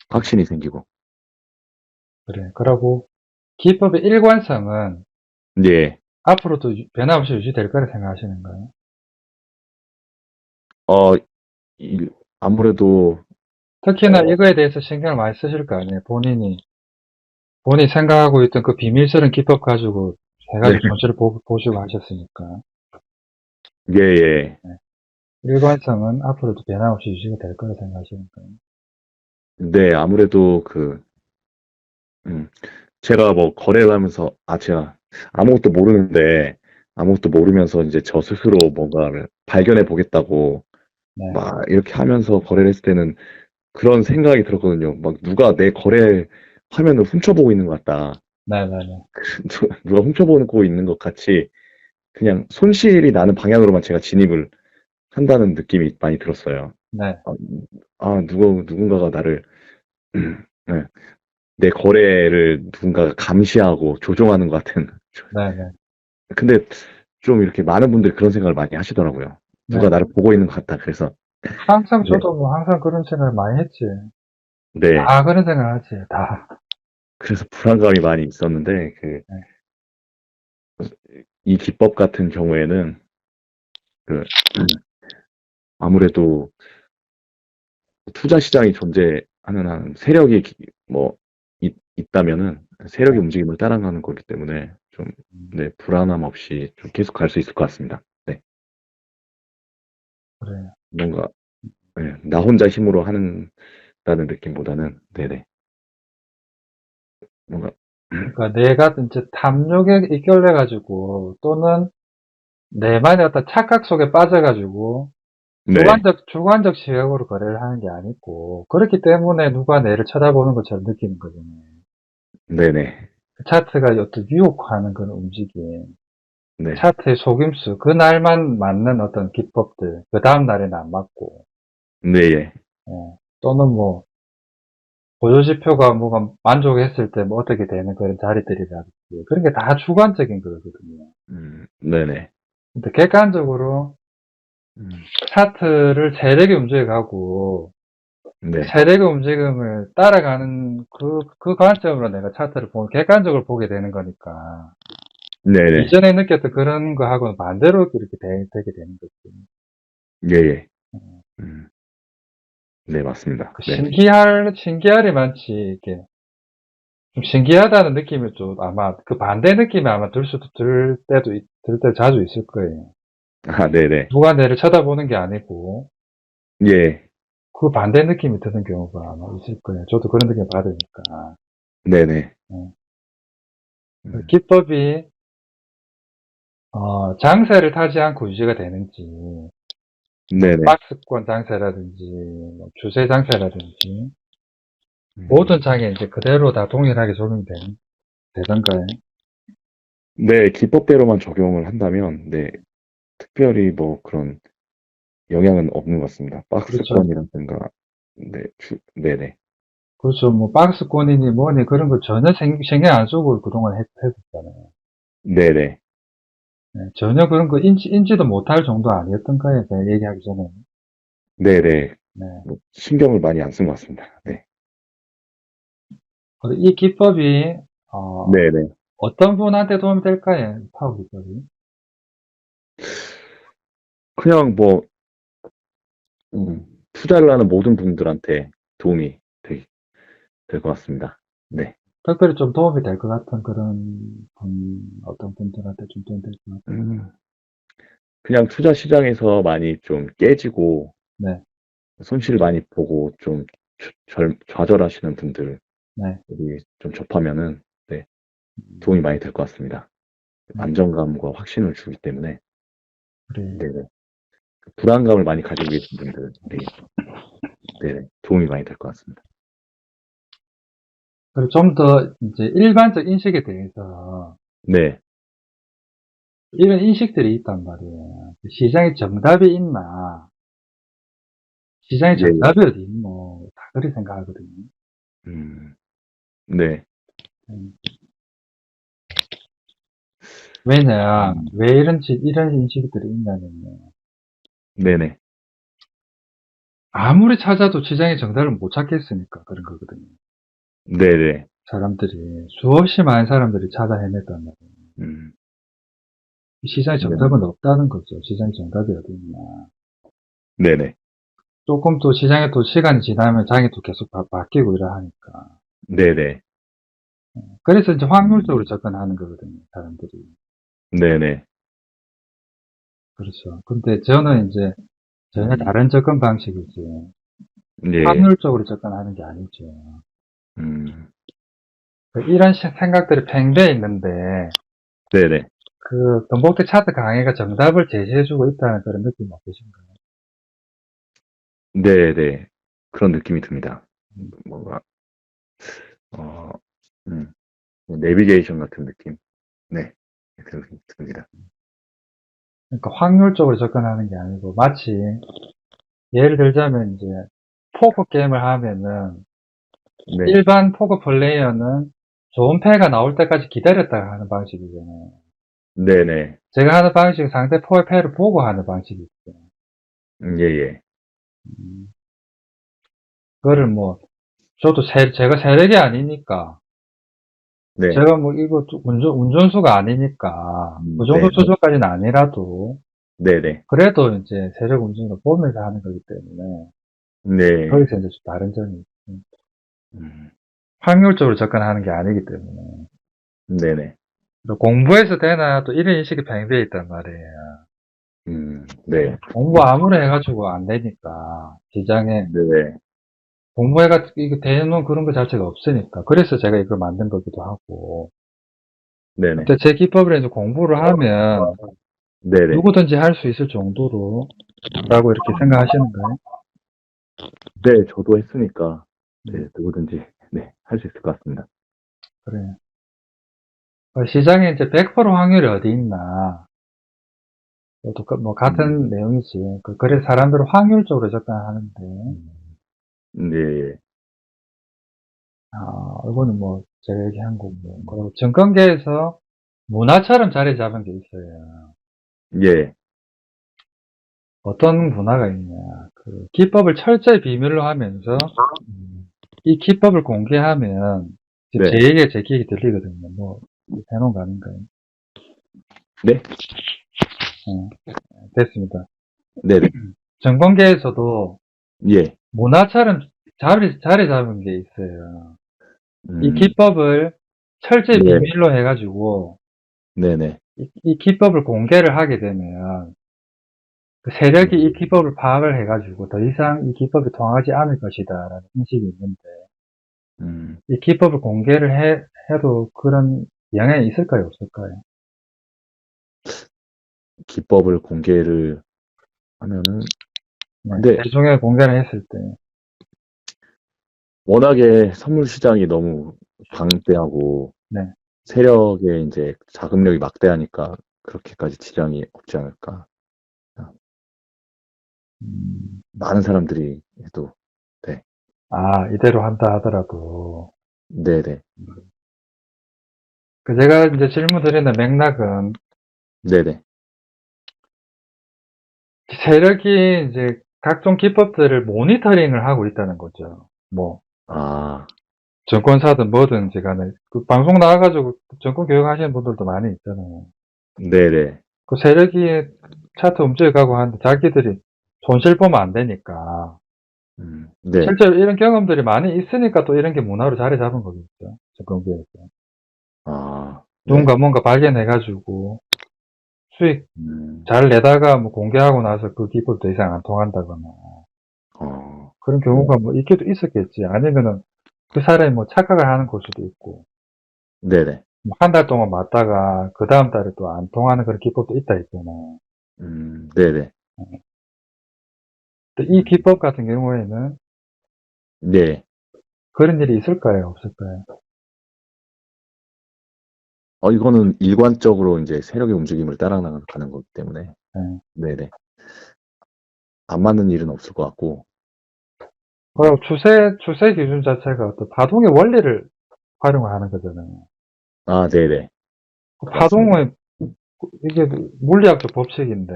확신이 생기고, 그래. 그러고 기법의 일관성은 네, 앞으로도 변함없이 유지될 거라 생각하시는 거예요? 어, 이- 아무래도, 특히나 어, 이거에 대해서 신경을 많이 쓰실 거 아니에요. 본인이 생각하고 있던 그 비밀스러운 기법 가지고 네, 해가지고 손실을 보시고 하셨으니까. 예, 예, 네. 일관성은 앞으로도 변함없이 유지가 될 거라 생각하시는 거예요? 네, 아무래도 음, 제가 뭐 거래를 하면서 제가 아무것도 모르는데 아무것도 모르면서 이제 저 스스로 뭔가를 발견해 보겠다고 네. 막 이렇게 하면서 거래를 했을 때는 그런 생각이 들었거든요. 막 누가 내 거래 화면을 훔쳐보고 있는 것 같다. 네네네. 누가 훔쳐보고 있는 것 같이 그냥 손실이 나는 방향으로만 제가 진입을 한다는 느낌이 많이 들었어요. 네. 아, 누군가가 나를 네, 내 거래를 누군가가 감시하고 조종하는 것 같은 네네. 근데 좀 이렇게 많은 분들이 그런 생각을 많이 하시더라고요. 누가 네. 나를 보고 있는 것 같다. 그래서 항상 네, 저도 뭐 항상 그런 생각을 많이 했지. 네. 다 그런 생각을 하지. 다. 그래서 불안감이 많이 있었는데 네. 이 기법 같은 경우에는 그 아무래도 투자 시장이 존재하는 한 세력이 뭐 있다면은 세력의 네. 움직임을 따라가는 거기 때문에 좀 음. 네, 불안함 없이 좀 계속 갈 수 있을 것 같습니다. 네. 그래요. 뭔가, 예, 나 혼자 힘으로 한다는 느낌보다는, 네네. 뭔가, 그러니까 내가 이제 탐욕에 이끌려가지고 또는 내만의 어떤 착각 속에 빠져가지고 네, 주관적 시각으로 거래를 하는 게 아니고 그렇기 때문에 누가 내를 쳐다보는 것처럼 느끼는 거잖아요. 네네, 그 차트가 어떤 유혹하는 그런 움직임, 네, 차트의 속임수, 그날만 맞는 어떤 기법들, 그 다음 날에는 안 맞고, 네, 예. 예. 또는 뭐 보조지표가 뭐가 만족했을 때 뭐 어떻게 되는 그런 자리들이라든지 그런 게 다 주관적인 거거든요. 네네, 근데 객관적으로 음, 차트를 세력이 움직여가고 그 네, 세력의 움직임을 따라가는 그 관점으로 내가 차트를 객관적으로 보게 되는 거니까 네네, 이전에 느꼈던 그런 거하고는 반대로 이렇게 되게 되는 거죠. 예, 예. 음, 네, 맞습니다. 그 네네. 신기할이 많지, 이게. 좀 신기하다는 느낌이 좀 아마 그 반대 느낌이 아마 들 때 자주 있을 거예요. 아, 네네, 누가 내를 쳐다보는 게 아니고 예, 그 반대 느낌이 드는 경우가 아마 있을 거예요. 저도 그런 느낌 받으니까. 네네, 예. 그 음, 기법이 장세를 타지 않고 유지가 되는지, 뭐 네네, 박스권 장세라든지, 뭐 추세 장세라든지 모든 음, 장에 이제 그대로 다 동일하게 되던가요? 네, 기법대로만 적용을 한다면, 네, 특별히 뭐 그런 영향은 없는 것 같습니다. 그렇죠. 박스권이라든가, 네, 네네, 그렇죠. 뭐 박스권이니 뭐니 그런 거 전혀 신경 안 쓰고 그동안 했었잖아요. 네네, 네, 전혀 그런 거 인지도 못할 정도 아니었던 거예요. 제가 얘기하기 전에. 네네, 네. 뭐 신경을 많이 안 쓴 것 같습니다. 네, 그래서 이 기법이, 어, 네네. 어떤 분한테 도움이 될까요? 파워 기법이. 그냥 뭐, 투자를 하는 모든 분들한테 도움이 될 것 같습니다. 네. 특별히 좀 도움이 될 것 같은 어떤 분들한테 좀 도움이 될 것 같아요. 음, 그냥 투자 시장에서 많이 좀 깨지고 네, 손실 많이 보고 좀 좌절하시는 분들이 네. 좀 접하면은 네, 도움이 많이 될 것 같습니다. 음, 안정감과 확신을 주기 때문에 그래. 네네. 불안감을 많이 가지고 계신 분들이 네네, 도움이 많이 될 것 같습니다. 그리고 좀 더 이제 일반적 인식에 대해서 네, 이런 인식들이 있단 말이에요. 시장에 정답이 있나? 시장에 예, 예. 정답이 어디 있노? 다 그렇게 생각하거든요. 음, 네, 음. 왜냐, 음, 왜 이런 인식들이 있냐면요. 네네, 아무리 찾아도 시장의 정답을 못 찾겠으니까 그런 거거든요. 네네, 사람들이, 수없이 많은 사람들이 찾아 헤맸단 말이에요. 음, 시장에 네, 정답은 없다는 거죠. 시장에 정답이 어디 있냐. 네네, 조금 또 시장에 또 시간이 지나면 장이 또 계속 바뀌고 이러 하니까. 네네, 그래서 이제 확률적으로 음, 접근하는 거거든요. 사람들이. 네네, 그렇죠. 근데 저는 이제 전혀 음, 다른 접근 방식이지. 예, 확률적으로 접근하는 게 아니죠. 음, 이런 생각들이 팽배해 있는데, 네네. 그, 돈복대 차트 강의가 정답을 제시해주고 있다는 그런 느낌이 없으신가요? 네네. 그런 느낌이 듭니다. 뭔가, 어, 음, 뭐 내비게이션 같은 느낌. 네. 듭니다. 그러니까 확률적으로 접근하는 게 아니고, 마치, 예를 들자면 이제, 포커 게임을 하면은, 네. 일반 포커 플레이어는 좋은 패가 나올 때까지 기다렸다가 하는 방식이잖아요. 네네. 제가 하는 방식은 상대 포의 패를 보고 하는 방식이 있어요. 예, 예. 음, 그거를 뭐, 제가 세력이 아니니까, 네. 제가 뭐 이거 운전수가 아니니까 그 정도 네. 수준까지는 아니라도 네네. 그래도 이제 세력 운전을 보면서 하는 거기 때문에 네. 거기서 이제 좀 다른 점이 있습니다. 음, 확률적으로 접근하는 게 아니기 때문에 네네. 또 공부해서 되나 또 이런 인식이 팽배해 있단 말이에요. 네. 공부 아무리 해가지고 안 되니까, 시장에 네. 공부해가, 이거 대놓은 그런 거 자체가 없으니까. 그래서 제가 이걸 만든 거기도 하고. 네네. 근데 제 기법을 이제 공부를 하면 네네. 누구든지 할 수 있을 정도로, 라고 이렇게 생각하시는가요? 네, 저도 했으니까, 네, 음, 누구든지, 네, 할 수 있을 것 같습니다. 그래. 시장에 이제 100% 확률이 어디 있나. 뭐, 같은 음, 내용이지. 그래, 사람들은 확률적으로 접근하는데, 네, 이거는 뭐, 제가 얘기한 거고. 그리고 증권계에서 문화처럼 자리 잡은 게 있어요. 예, 어떤 문화가 있냐. 기법을 철저히 비밀로 하면서, 이 기법을 공개하면, 지금 네, 제 얘기 들리거든요. 뭐, 해놓은 거 아닌가요? 네, 됐습니다. 네네, 증권계에서도 예, 문화처럼 자리 잡은 게 있어요. 이 음, 기법을 철저히 네, 비밀로 해가지고, 네네, 이 기법을 공개를 하게 되면, 그 세력이 이 기법을 파악을 해가지고 더 이상 이 기법이 통하지 않을 것이다라는 인식이 있는데, 음, 이 기법을 공개를 해도 그런 영향이 있을까요, 없을까요? 기법을 공개를 하면은, 네, 근데 대중에 공개를 했을 때, 워낙에 선물 시장이 너무 방대하고, 네, 세력의 이제 자금력이 막대하니까, 그렇게까지 지장이 없지 않을까. 음, 많은 사람들이 해도, 네, 이대로 한다 하더라도, 네네, 제가 이제 질문 드리는 맥락은, 네네, 세력이 이제 각종 기법들을 모니터링을 하고 있다는 거죠. 뭐, 아, 증권사든 뭐든지 간에. 방송 나와가지고 증권 교육하시는 분들도 많이 있잖아요. 네네, 세력이 차트 움직여가고 하는데 자기들이 손실 보면 안 되니까. 네, 실제로 이런 경험들이 많이 있으니까 또 이런 게 문화로 자리 잡은 거겠죠. 증권계에서. 아, 네, 누군가 뭔가 발견해가지고 수익 음, 잘 내다가 뭐 공개하고 나서 그 기법 더 이상 안 통한다거나. 그런 네, 경우가 뭐 있기도 있었겠지. 아니면은 그 사람이 뭐 착각을 하는 걸 수도 있고. 네네, 뭐 한 달 동안 맞다가 그 다음 달에 또 안 통하는 그런 기법도 있다 있잖아요. 네네, 또 이 기법 같은 경우에는 네. 그런 일이 있을까요? 없을까요? 이거는 일관적으로 이제 세력의 움직임을 따라가는 거기 때문에, 네. 네네. 안 맞는 일은 없을 것 같고, 그리고 추세 기준 자체가 어떤 파동의 원리를 활용하는 거잖아요. 네네. 맞습니다. 파동은, 이게 물리학적 법칙인데,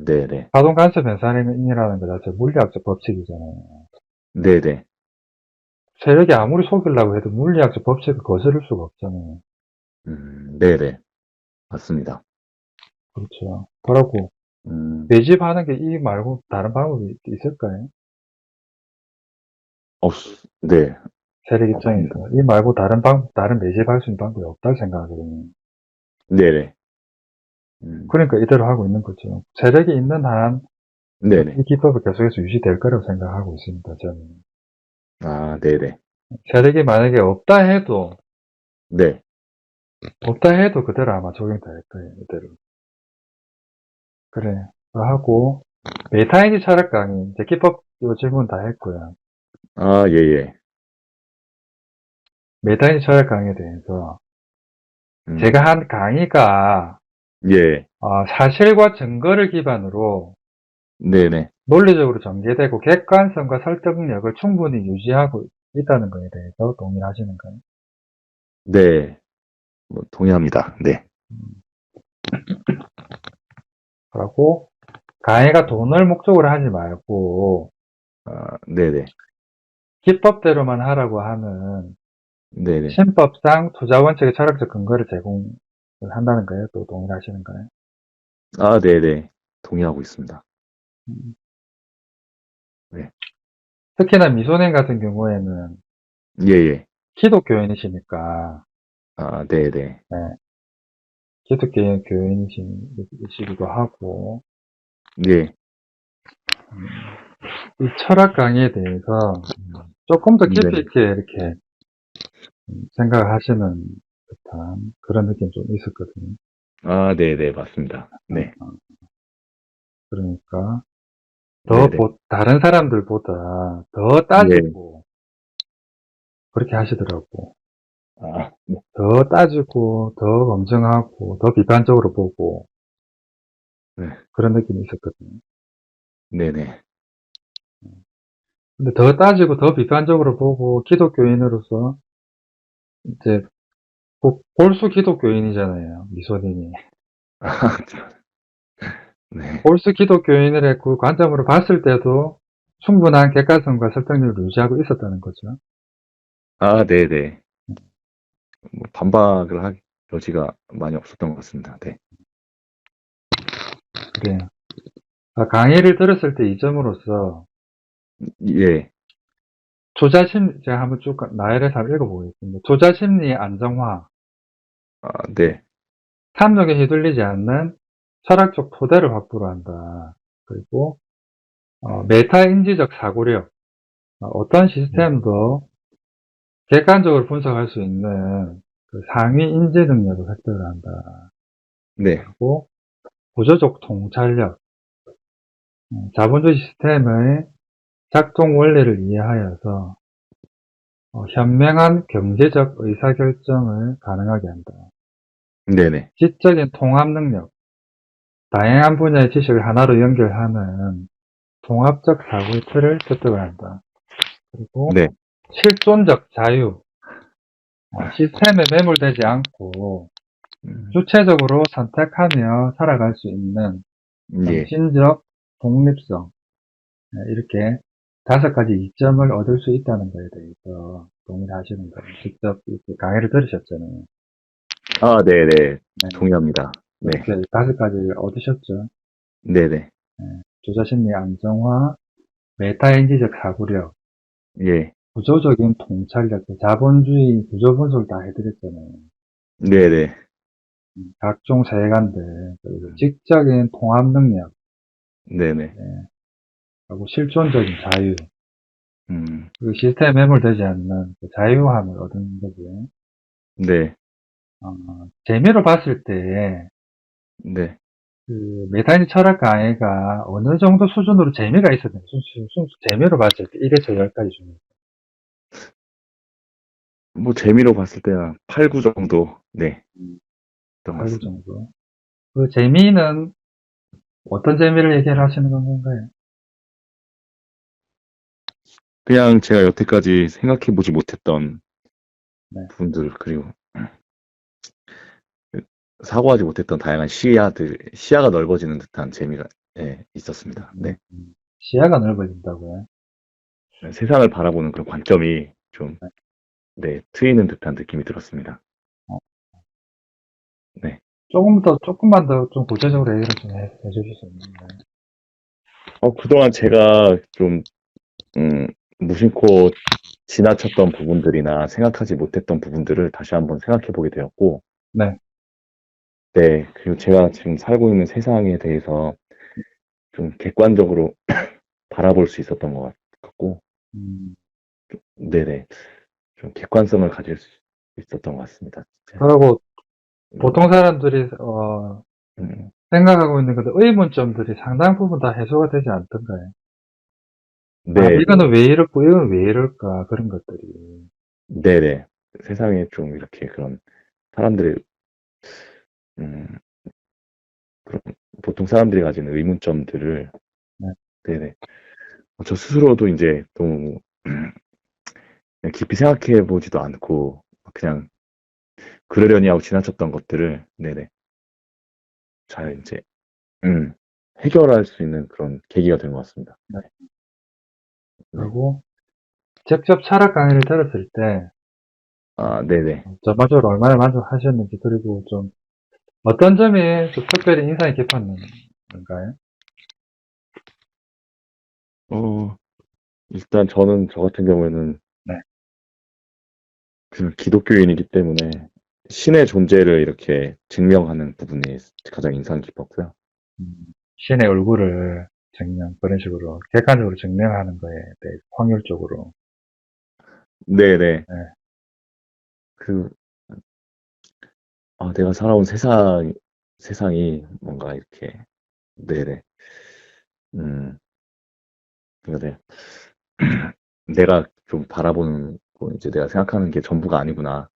네네. 파동 간섭 현상이라는 것 자체 물리학적 법칙이잖아요. 네네. 세력이 아무리 속이려고 해도 물리학적 법칙을 거스를 수가 없잖아요. 네네. 맞습니다. 그렇죠. 그러고 음, 매집하는 게 이 말고 다른 방법이 있을까요? 없, 네, 세력 없습니다. 입장에서 이 말고 다른 매집할 수 있는 방법이 없다고 생각하거든요. 네네. 음, 그러니까 이대로 하고 있는 거죠. 세력이 있는 한 네네. 이 기법이 계속해서 유지될 거라고 생각하고 있습니다. 저는. 네네. 세력이 만약에 네. 없다 해도 그대로 아마 적용될 거예요. 이대로. 그래. 하고 메타인지 철학 강의 이제 기법 요 질문 다 했고요. 예, 예. 메타인지 철학 강의에 대해서 제가 음, 한 강의가 예. 사실과 증거를 기반으로 네네. 논리적으로 전개되고 객관성과 설득력을 충분히 유지하고 있다는 것에 대해서 동의하시는가요? 네. 뭐, 동의합니다. 네. 그리고 강의가 돈을 목적으로 하지 말고 네네. 기법대로만 하라고 하는 네네. 신법상 투자 원칙의 철학적 근거를 제공을 한다는 거예요. 또 동의하시는가요? 네네. 동의하고 있습니다. 음. 네. 특히나 미소년 같은 경우에는 예, 예. 기독교인이시니까 네네. 네, 기독교 교인이시기도 하고, 예, 이 철학 강의에 대해서 조금 더 깊이 네. 있게 이렇게 생각을 하시는 듯한 그런 느낌이 좀 있었거든요. 아, 네네, 맞습니다. 어, 네, 어, 그러니까 네네, 다른 사람들보다 더 네. 따지고 그렇게 하시더라고. 아, 네, 더 따지고 더 검증하고 더 비판적으로 보고 네, 그런 느낌이 있었거든요. 네네. 근데 더 따지고 더 비판적으로 보고 기독교인으로서 이제 골수 기독교인이잖아요. 미소님이. 아, 네. 골수 기독교인의 그 관점으로 봤을 때도 충분한 객관성과 설득력을 유지하고 있었다는 거죠. 아, 네네. 뭐 반박을 할 여지가 많이 없었던 것 같습니다. 네. 그래요. 강의를 들었을 때 이 점으로서 예, 제가 한번 쭉 나열해서 한번 읽어보겠습니다. 조자심리 안정화, 아, 네, 탐욕에 휘둘리지 않는 철학적 토대를 확보를 한다. 그리고 메타인지적 사고력, 어떤 시스템도 객관적으로 분석할 수 있는 그 상위 인지 능력을 획득을 한다. 네, 그리고 구조적 통찰력, 자본주의 시스템의 작동 원리를 이해하여서 현명한 경제적 의사결정을 가능하게 한다. 네네, 지적인 통합 능력, 다양한 분야의 지식을 하나로 연결하는 통합적 사고의 틀을 습득을 한다. 그리고 네, 실존적 자유, 시스템에 매몰되지 않고 음, 주체적으로 선택하며 살아갈 수 있는 예, 정신적 독립성, 이렇게 5가지 이점을 얻을 수 있다는 것에 대해서 동의를 하시는 거예요. 직접 이렇게 강의를 들으셨잖아요. 아, 네네, 네, 동의합니다. 네, 이렇게 5가지를 얻으셨죠. 네네, 조자심리 안정화, 메타인지적 사고력, 예, 구조적인 통찰력, 자본주의 구조 분석을 다 해드렸잖아요. 네네, 각종 세계관들, 그리고 지적인 통합 능력, 네네, 예, 그리고 실존적인 자유, 음, 그리고 시스템에 매몰되지 않는 그 자유함을 얻는 거죠. 네, 재미로 봤을 때, 네. 그 메타인지 철학 강의가 어느 정도 수준으로 재미가 있었는요 순수 재미로 봤을 때 1에서 10까지 중에 뭐 재미로 봤을 때는 8, 9 정도, 네, 했던 것 8구 같습니다. 정도. 그 재미는 어떤 재미를 얘기를 하시는 건가요? 그냥 제가 여태까지 생각해보지 못했던 네. 부분들, 그리고 사고하지 못했던 다양한 시야가 넓어지는 듯한 재미가, 예, 있었습니다. 네. 시야가 넓어진다고요. 세상을 바라보는 그런 관점이 좀, 네. 네, 트이는 듯한 느낌이 들었습니다. 어, 네. 조금만 더 좀 구체적으로 얘기를 좀 해주실 수 있나요? 그동안 제가 좀, 음, 무심코 지나쳤던 부분들이나 생각하지 못했던 부분들을 다시 한번 생각해 보게 되었고, 네. 네. 그리고 제가 지금 살고 있는 세상에 대해서 좀 객관적으로 바라볼 수 있었던 것 같고, 음, 네네. 좀 객관성을 가질 수 있었던 것 같습니다. 진짜. 그리고 음, 보통 사람들이 음, 생각하고 있는 그 의문점들이 상당 부분 다 해소가 되지 않던가요? 아, 네, 이거는 왜 이렇고 이건 왜 이럴까 그런 것들이. 네네. 세상에 좀 이렇게 그런 사람들의, 음, 그런, 보통 사람들이 가지는 의문점들을, 네. 네네. 저 스스로도 이제 너무 그냥 깊이 생각해 보지도 않고, 그냥 그러려니 하고 지나쳤던 것들을, 네네. 잘 이제, 음, 해결할 수 있는 그런 계기가 된 것 같습니다. 네. 네. 그리고 직접 철학 강의를 들었을 때 아, 네네. 전반적으로 얼마나 만족하셨는지 그리고 좀 어떤 점이 좀 특별히 인상이 깊었는가요? 어, 일단 저는 저 같은 경우에는 네. 그냥 기독교인이기 때문에 신의 존재를 이렇게 증명하는 부분이 가장 인상 깊었고요. 신의 얼굴을 그런 식으로 객관적으로 증명하는 거에 대해 확률적으로. 네네. 네. 그, 내가 살아온 세상이 뭔가 이렇게, 네네. 음, 그러니까 내가 좀 바라보는, 이제 내가 생각하는 게 전부가 아니구나.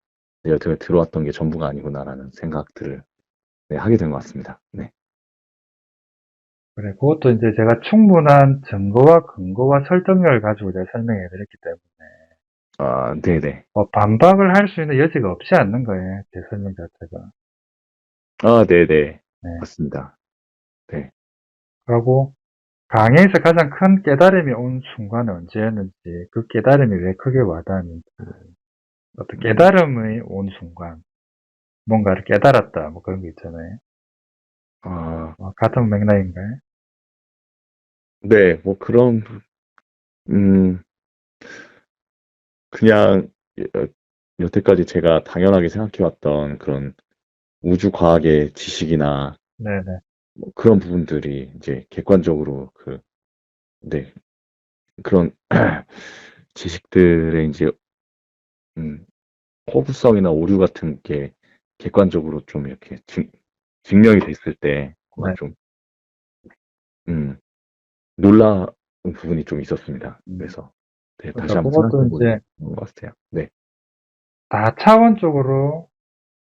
내가 들어왔던 게 전부가 아니구나라는 생각들을 네, 하게 된 것 같습니다. 네. 그래, 그것도 이제 제가 충분한 증거와 근거와 설득력을 가지고 제가 설명해 드렸기 때문에, 네네. 반박을 할 수 있는 여지가 없지 않는 거예요. 제 설명 자체가. 네네. 네. 맞습니다. 네. 하고, 강의에서 가장 큰 깨달음이 온 순간은 언제였는지, 그 깨달음이 왜 크게 와닿았는지, 어떤 음, 깨달음이 온 순간, 뭔가를 깨달았다, 뭐 그런 게 있잖아요. 아, 같은 맥락인가요? 네, 뭐 음, 그냥, 여태까지 제가 당연하게 생각해왔던 그런 우주 과학의 지식이나 네네. 뭐 그런 부분들이 이제 객관적으로 네, 그런 지식들의 이제, 음, 허구성이나 오류 같은 게 객관적으로 좀 이렇게 증명이 됐을 때 뭔가 네. 좀, 음, 놀라운 부분이 좀 있었습니다. 음. 그래서, 네, 다시 그러니까 한번 그것도 생각해 보게 이제 된 것 같아요. 네. 다차원적으로,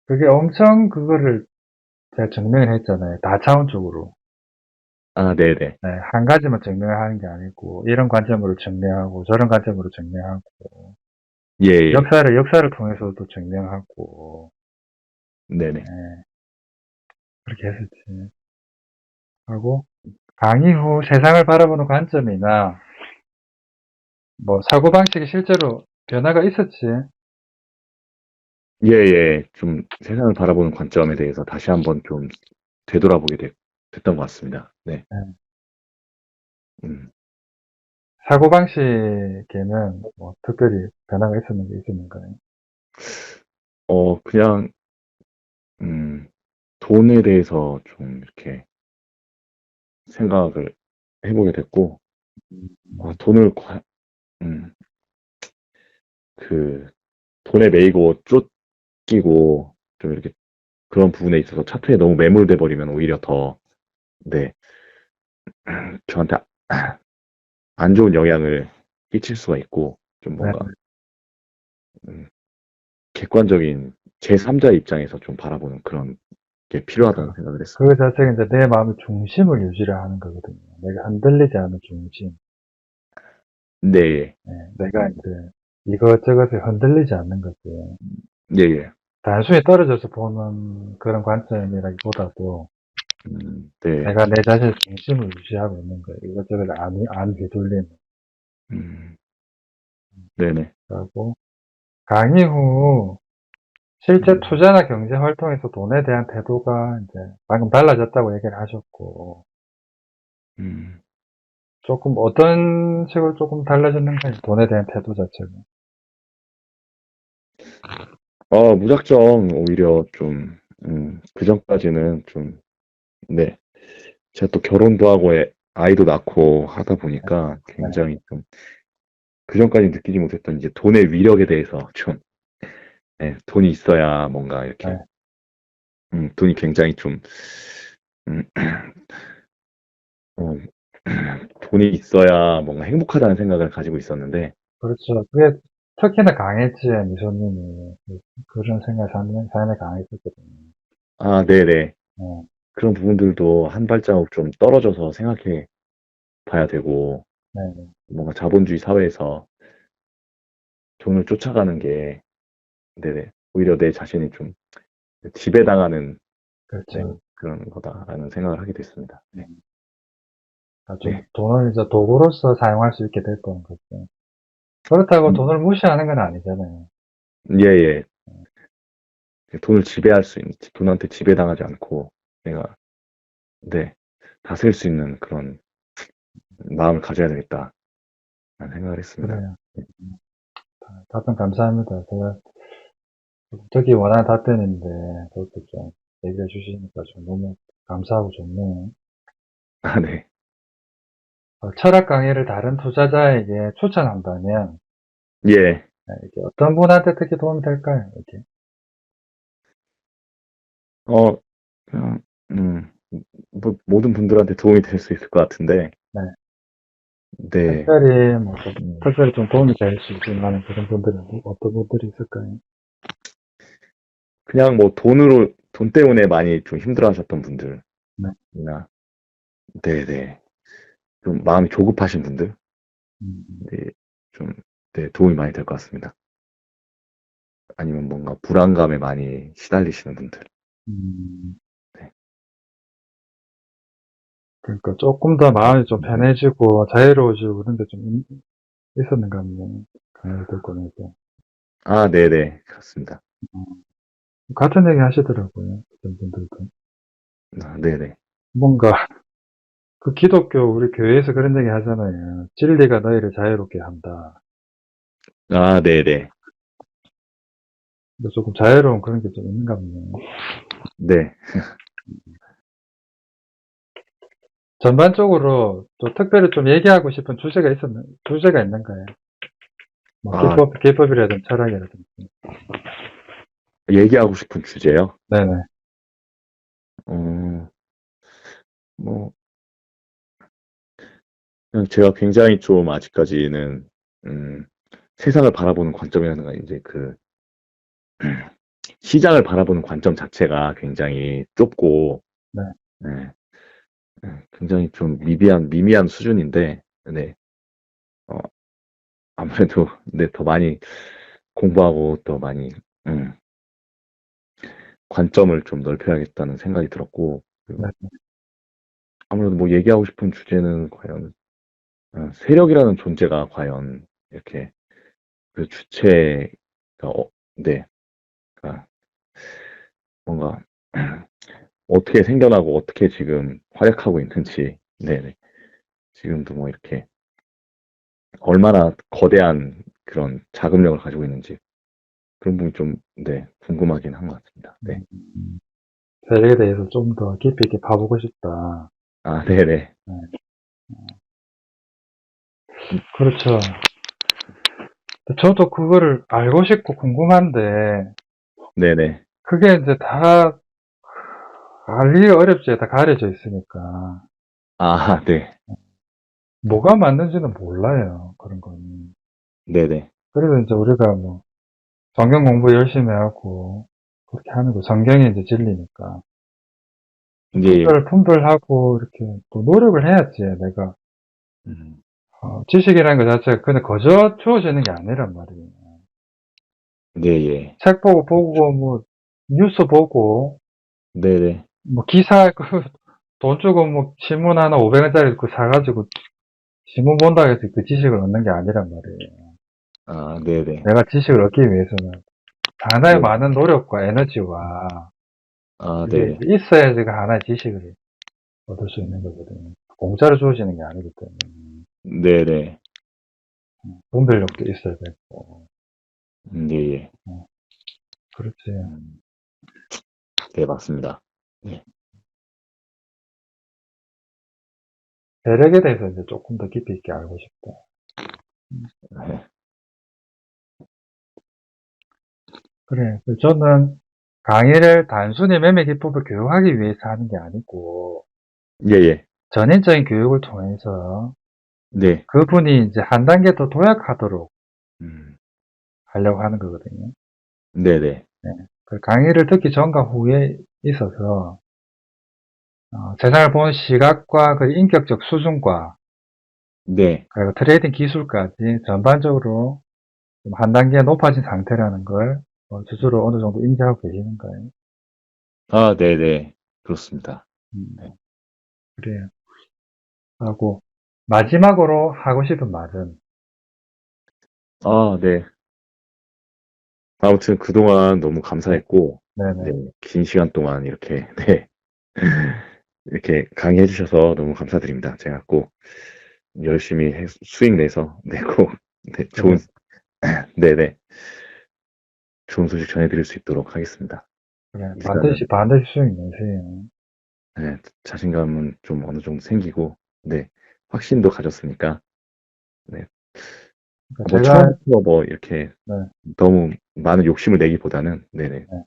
그게 엄청 그거를 제가 증명을 했잖아요. 다차원적으로. 네네. 네, 한 가지만 증명하는 게 아니고, 이런 관점으로 증명하고, 저런 관점으로 증명하고, 예, 예. 역사를 통해서도 증명하고, 네네. 네, 그렇게 했었지. 하고, 강의 후 세상을 바라보는 관점이나, 사고방식이 실제로 변화가 있었지. 예, 예. 좀 세상을 바라보는 관점에 대해서 다시 한번 좀 되돌아보게 됐던 것 같습니다. 네. 네. 음. 사고방식에는 특별히 변화가 있었는가요? 그냥, 돈에 대해서 좀 이렇게 생각을 해보게 됐고, 음, 돈을, 음, 그, 돈에 매이고 쫓기고, 좀 이렇게 그런 부분에 있어서 차트에 너무 매몰돼 버리면 오히려 더, 네, 저한테 안 좋은 영향을 끼칠 수가 있고, 좀 네, 뭔가, 음, 객관적인 제3자의 입장에서 좀 바라보는 그런 게 필요하다는 그러니까, 생각을 그 했습니다. 자체가 이제 내 마음의 중심을 유지를 하는 거거든요. 내가 흔들리지 않은 중심. 네, 네, 내가 이제 이것저것에 흔들리지 않는 거지. 예, 예. 단순히 떨어져서 보는 그런 관점이라기보다도 네, 내가 내 자신의 중심을 유지하고 있는 거예요. 이것저것 안 휘둘리는 음, 네네. 거고. 강의 후 실제 음, 투자나 경제 활동에서 돈에 대한 태도가 이제 방금 달라졌다고 얘기를 하셨고, 음. 조금 어떤 식으로 조금 달라졌는가요? 돈에 대한 태도 자체가. 무작정 오히려 좀, 그 전까지는 좀, 네. 제가 또 결혼도 하고 아이도 낳고 하다 보니까 네, 굉장히 좀, 그 전까지 느끼지 못했던 이제 돈의 위력에 대해서 좀, 네, 돈이 있어야 뭔가 네. 이렇게, 돈이 굉장히 좀, 음, 어, 돈이 있어야 뭔가 행복하다는 생각을 가지고 있었는데, 그렇죠. 그게 특히나 강했지, 미소님이. 그런 생각이 삶에 강했었거든요. 네네. 네, 그런 부분들도 한 발자국 좀 떨어져서 생각해 봐야 되고, 네, 네. 뭔가 자본주의 사회에서 돈을 쫓아가는 게, 네네. 오히려 내 자신이 좀 지배당하는, 네, 그렇죠. 그런 거다라는 생각을 하게 됐습니다. 네. 좀 네. 돈을 이제 도구로서 사용할 수 있게 됐던 거죠. 그렇다고 음, 돈을 무시하는 건 아니잖아요. 예, 예. 돈을 지배할 수 있는, 돈한테 지배당하지 않고, 내가, 네, 다스릴 수 있는 그런 마음을 가져야 되겠다라는 생각을 했습니다. 그래요. 답변 감사합니다. 제가 듣기 원하는 답변인데, 그것도 좀 얘기해 주시니까 좀 너무 감사하고 좋네요. 아, 네. 철학 강의를 다른 투자자에게 추천한다면, 예. 이게 어떤 분한테 특히 도움이 될까요? 이렇게. 어, 그냥, 뭐, 모든 분들한테 도움이 될 수 있을 것 같은데, 네. 네. 특별히, 음, 특별히 좀 도움이 될 수 있을 만한 그런 분들은 어떤 분들이 있을까요? 그냥 뭐 돈 때문에 많이 좀 힘들어 하셨던 분들이나, 네. 네네. 좀 마음이 조급하신 분들, 음, 네, 좀, 네, 도움이 많이 될 것 같습니다. 아니면 뭔가 불안감에 많이 시달리시는 분들. 음, 네. 그러니까 조금 더 마음이 좀 네. 편해지고 자유로워지고 그런 게 좀 있었는가 하면 강의를 듣고 나서. 아, 네네. 그렇습니다. 같은 얘기 하시더라고요. 어떤 분들도. 아, 네네. 뭔가 그 기독교 우리 교회에서 그런 얘기 하잖아요. 진리가 너희를 자유롭게 한다. 아, 네네. 근데 조금 자유로운 그런 게 좀 있는가 보네요. 네. 전반적으로 또 특별히 좀 얘기하고 싶은 주제가 있는가요? 뭐 아, 기법이라든지 철학이라든지. 얘기하고 싶은 주제요? 네네. 어, 뭐, 그냥 제가 굉장히 좀 아직까지는, 음, 세상을 바라보는 관점이라는 건 이제 시장을 바라보는 관점 자체가 굉장히 좁고, 네. 네, 굉장히 좀 미미한 수준인데, 네, 어, 아무래도, 네, 더 많이 공부하고 더 많이, 음, 관점을 좀 넓혀야겠다는 생각이 들었고, 네. 그리고 아무래도 뭐 얘기하고 싶은 주제는 과연, 세력이라는 존재가 과연 이렇게 그 주체가, 네, 그러니까 뭔가 어떻게 생겨나고 어떻게 지금 활약하고 있는지, 네네. 지금도 뭐 이렇게 얼마나 거대한 그런 자금력을 가지고 있는지 그런 부분이 좀, 네, 궁금하긴 한 것 같습니다. 네. 세력에 대해서 좀 더 깊이 있게 봐보고 싶다. 아, 네네. 네. 그렇죠. 저도 그거를 알고 싶고 궁금한데, 네네. 그게 이제 다 알기가 어렵지. 다 가려져 있으니까. 아, 네. 뭐가 맞는지는 몰라요. 그런 거는. 네네. 그래서 이제 우리가 뭐, 성경 공부 열심히 하고, 그렇게 하는 거. 성경이 이제 진리니까. 이제, 분별하고, 이렇게 또 노력을 해야지. 내가, 음, 지식이라는 것 자체가 그냥 거저 주어지는 게 아니란 말이에요. 네, 예. 책 보고, 뭐, 뉴스 보고, 네네. 뭐, 기사, 돈 주고 뭐, 신문 하나 500원짜리 그 사가지고, 신문 본다고 해서 그 지식을 얻는 게 아니란 말이에요. 아, 네네. 내가 지식을 얻기 위해서는 하나의 네네. 많은 노력과 에너지와 아, 그게 네네. 이제 있어야지 그 하나의 지식을 얻을 수 있는 거거든요. 공짜로 주어지는 게 아니기 때문에 네네. 분별력도 있어야 되고. 네, 예. 어, 그렇지. 음, 네, 맞습니다. 네. 대력에 대해서 이제 조금 더 깊이 있게 알고 싶다. 네. 그래. 저는 강의를 단순히 매매 기법을 교육하기 위해서 하는 게 아니고 예, 예. 전인적인 교육을 통해서 네. 그분이 이제 한 단계 더 도약하도록 음, 하려고 하는 거거든요. 네네. 네. 그 강의를 듣기 전과 후에 있어서 세상을 보는 시각과 그 인격적 수준과 네. 그리고 트레이딩 기술까지 전반적으로 좀 한 단계 높아진 상태라는 걸 스스로 어느 정도 인지하고 계시는 거예요. 아, 네네. 그렇습니다. 네. 음, 그래요. 하고 마지막으로 하고 싶은 말은 아, 네. 아무튼 그동안 너무 네, 감사했고, 네. 네네. 긴 시간 동안 이렇게, 네. 이렇게 강의해 주셔서 너무 감사드립니다. 제가 꼭 열심히 수익 내서, 네, 꼭, 네, 좋은, 그래. 네네. 좋은 소식 전해드릴 수 있도록 하겠습니다. 그래, 일단은, 반드시 수익 내세요. 네, 자신감은 좀 어느 정도 생기고, 네, 확신도 가졌으니까, 네, 그러니까 뭐 제가, 처음부터 뭐 이렇게 네, 너무 많은 욕심을 내기보다는, 네네, 네.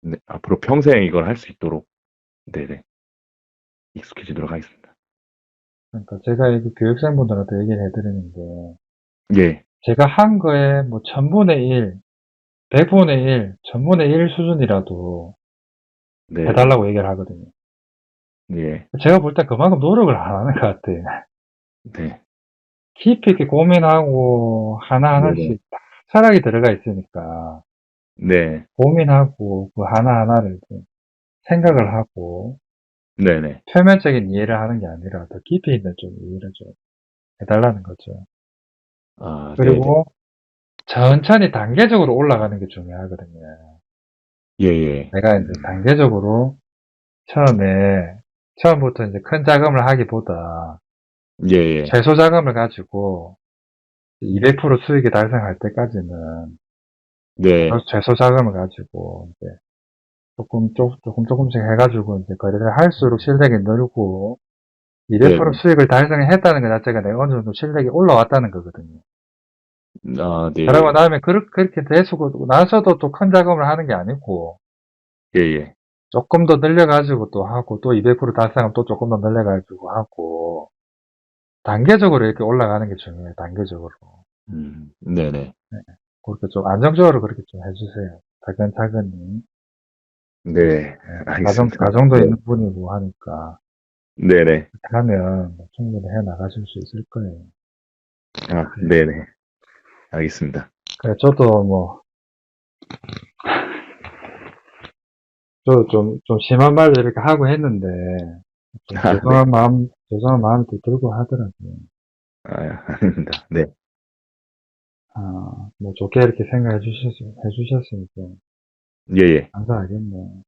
네, 앞으로 평생 이걸 할 수 있도록, 네네, 익숙해지도록 하겠습니다. 그러니까 제가 이 교육생분들한테 얘기를 해드리는데, 예, 제가 한 거에 뭐 1000분의 1, 100분의 1, 1000분의 1 수준이라도 네네, 해달라고 얘기를 하거든요. 예, 제가 볼 때 그만큼 노력을 안 하는 것 같아요. 네, 깊이 있게 고민하고 네네, 하나하나씩 다 철학이 들어가 있으니까 네, 고민하고 그 하나하나를 좀 생각을 하고 네네, 표면적인 이해를 하는 게 아니라 더 깊이 있는 좀 이해를 좀 해달라는 거죠. 아, 네네, 그리고 천천히 단계적으로 올라가는 게 중요하거든요. 예, 예, 내가 이제 단계적으로 처음부터 이제 큰 자금을 하기보다 예, 예, 최소 자금을 가지고 200% 수익이 달성할 때까지는 네, 최소 자금을 가지고 이제 조금씩 해가지고 이제 거래를 할수록 실력이 늘고 200% 네네, 수익을 달성했다는 것 자체가 내가 어느 정도 실력이 올라왔다는 거거든요. 아, 그러고 네, 나면 그렇게 되고 나서도 또 큰 자금을 하는 게 아니고 예, 예, 조금 더 늘려가지고 또 하고 또 200% 달성하면 또 조금 더 늘려가지고 하고 단계적으로 이렇게 올라가는 게 중요해요. 단계적으로. 네네, 그렇게 좀 안정적으로 그렇게 좀 해주세요. 차근차근히. 네, 네, 알겠습니다. 가정도 네, 있는 분이고 하니까 네네, 그렇게 하면 뭐 충분히 해 나가실 수 있을 거예요. 아, 네. 네네, 알겠습니다. 그래, 저도 뭐, 저도 좀 심한 말도 이렇게 하고 했는데, 좀 아, 네, 죄송한 마음도 들고 하더라고요. 아, 아닙니다. 네, 아, 뭐 좋게 이렇게 생각해 주셨으니까 예, 예, 감사하겠네요.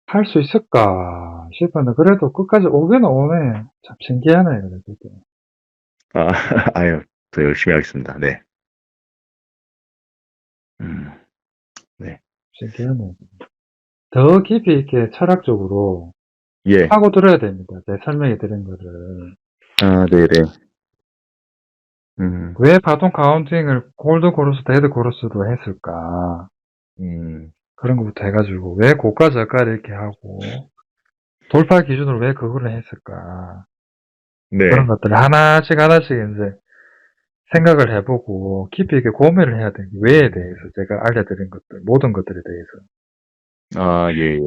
할 수 있을까 싶었는데, 그래도 끝까지 오긴 오네. 참 신기하네요, 그래도. 아, 아유, 더 열심히 하겠습니다. 네, 음, 네, 신기하네요. 더 깊이 있게 철학적으로 예, 파고 들어야 됩니다. 제 설명해 드린 거를. 아, 네네, 왜 바톤 카운팅을 골드 코러스, 데드 코러스로 했을까? 음, 그런 것부터 해가지고, 왜 고가 저가를 이렇게 하고, 돌파 기준으로 왜 그거를 했을까? 그런 네, 것들을 하나씩 이제 생각을 해보고, 깊이 있게 고민을 해야 돼요. 왜에 대해서 제가 알려드린 것들, 모든 것들에 대해서. 아, 예, 예,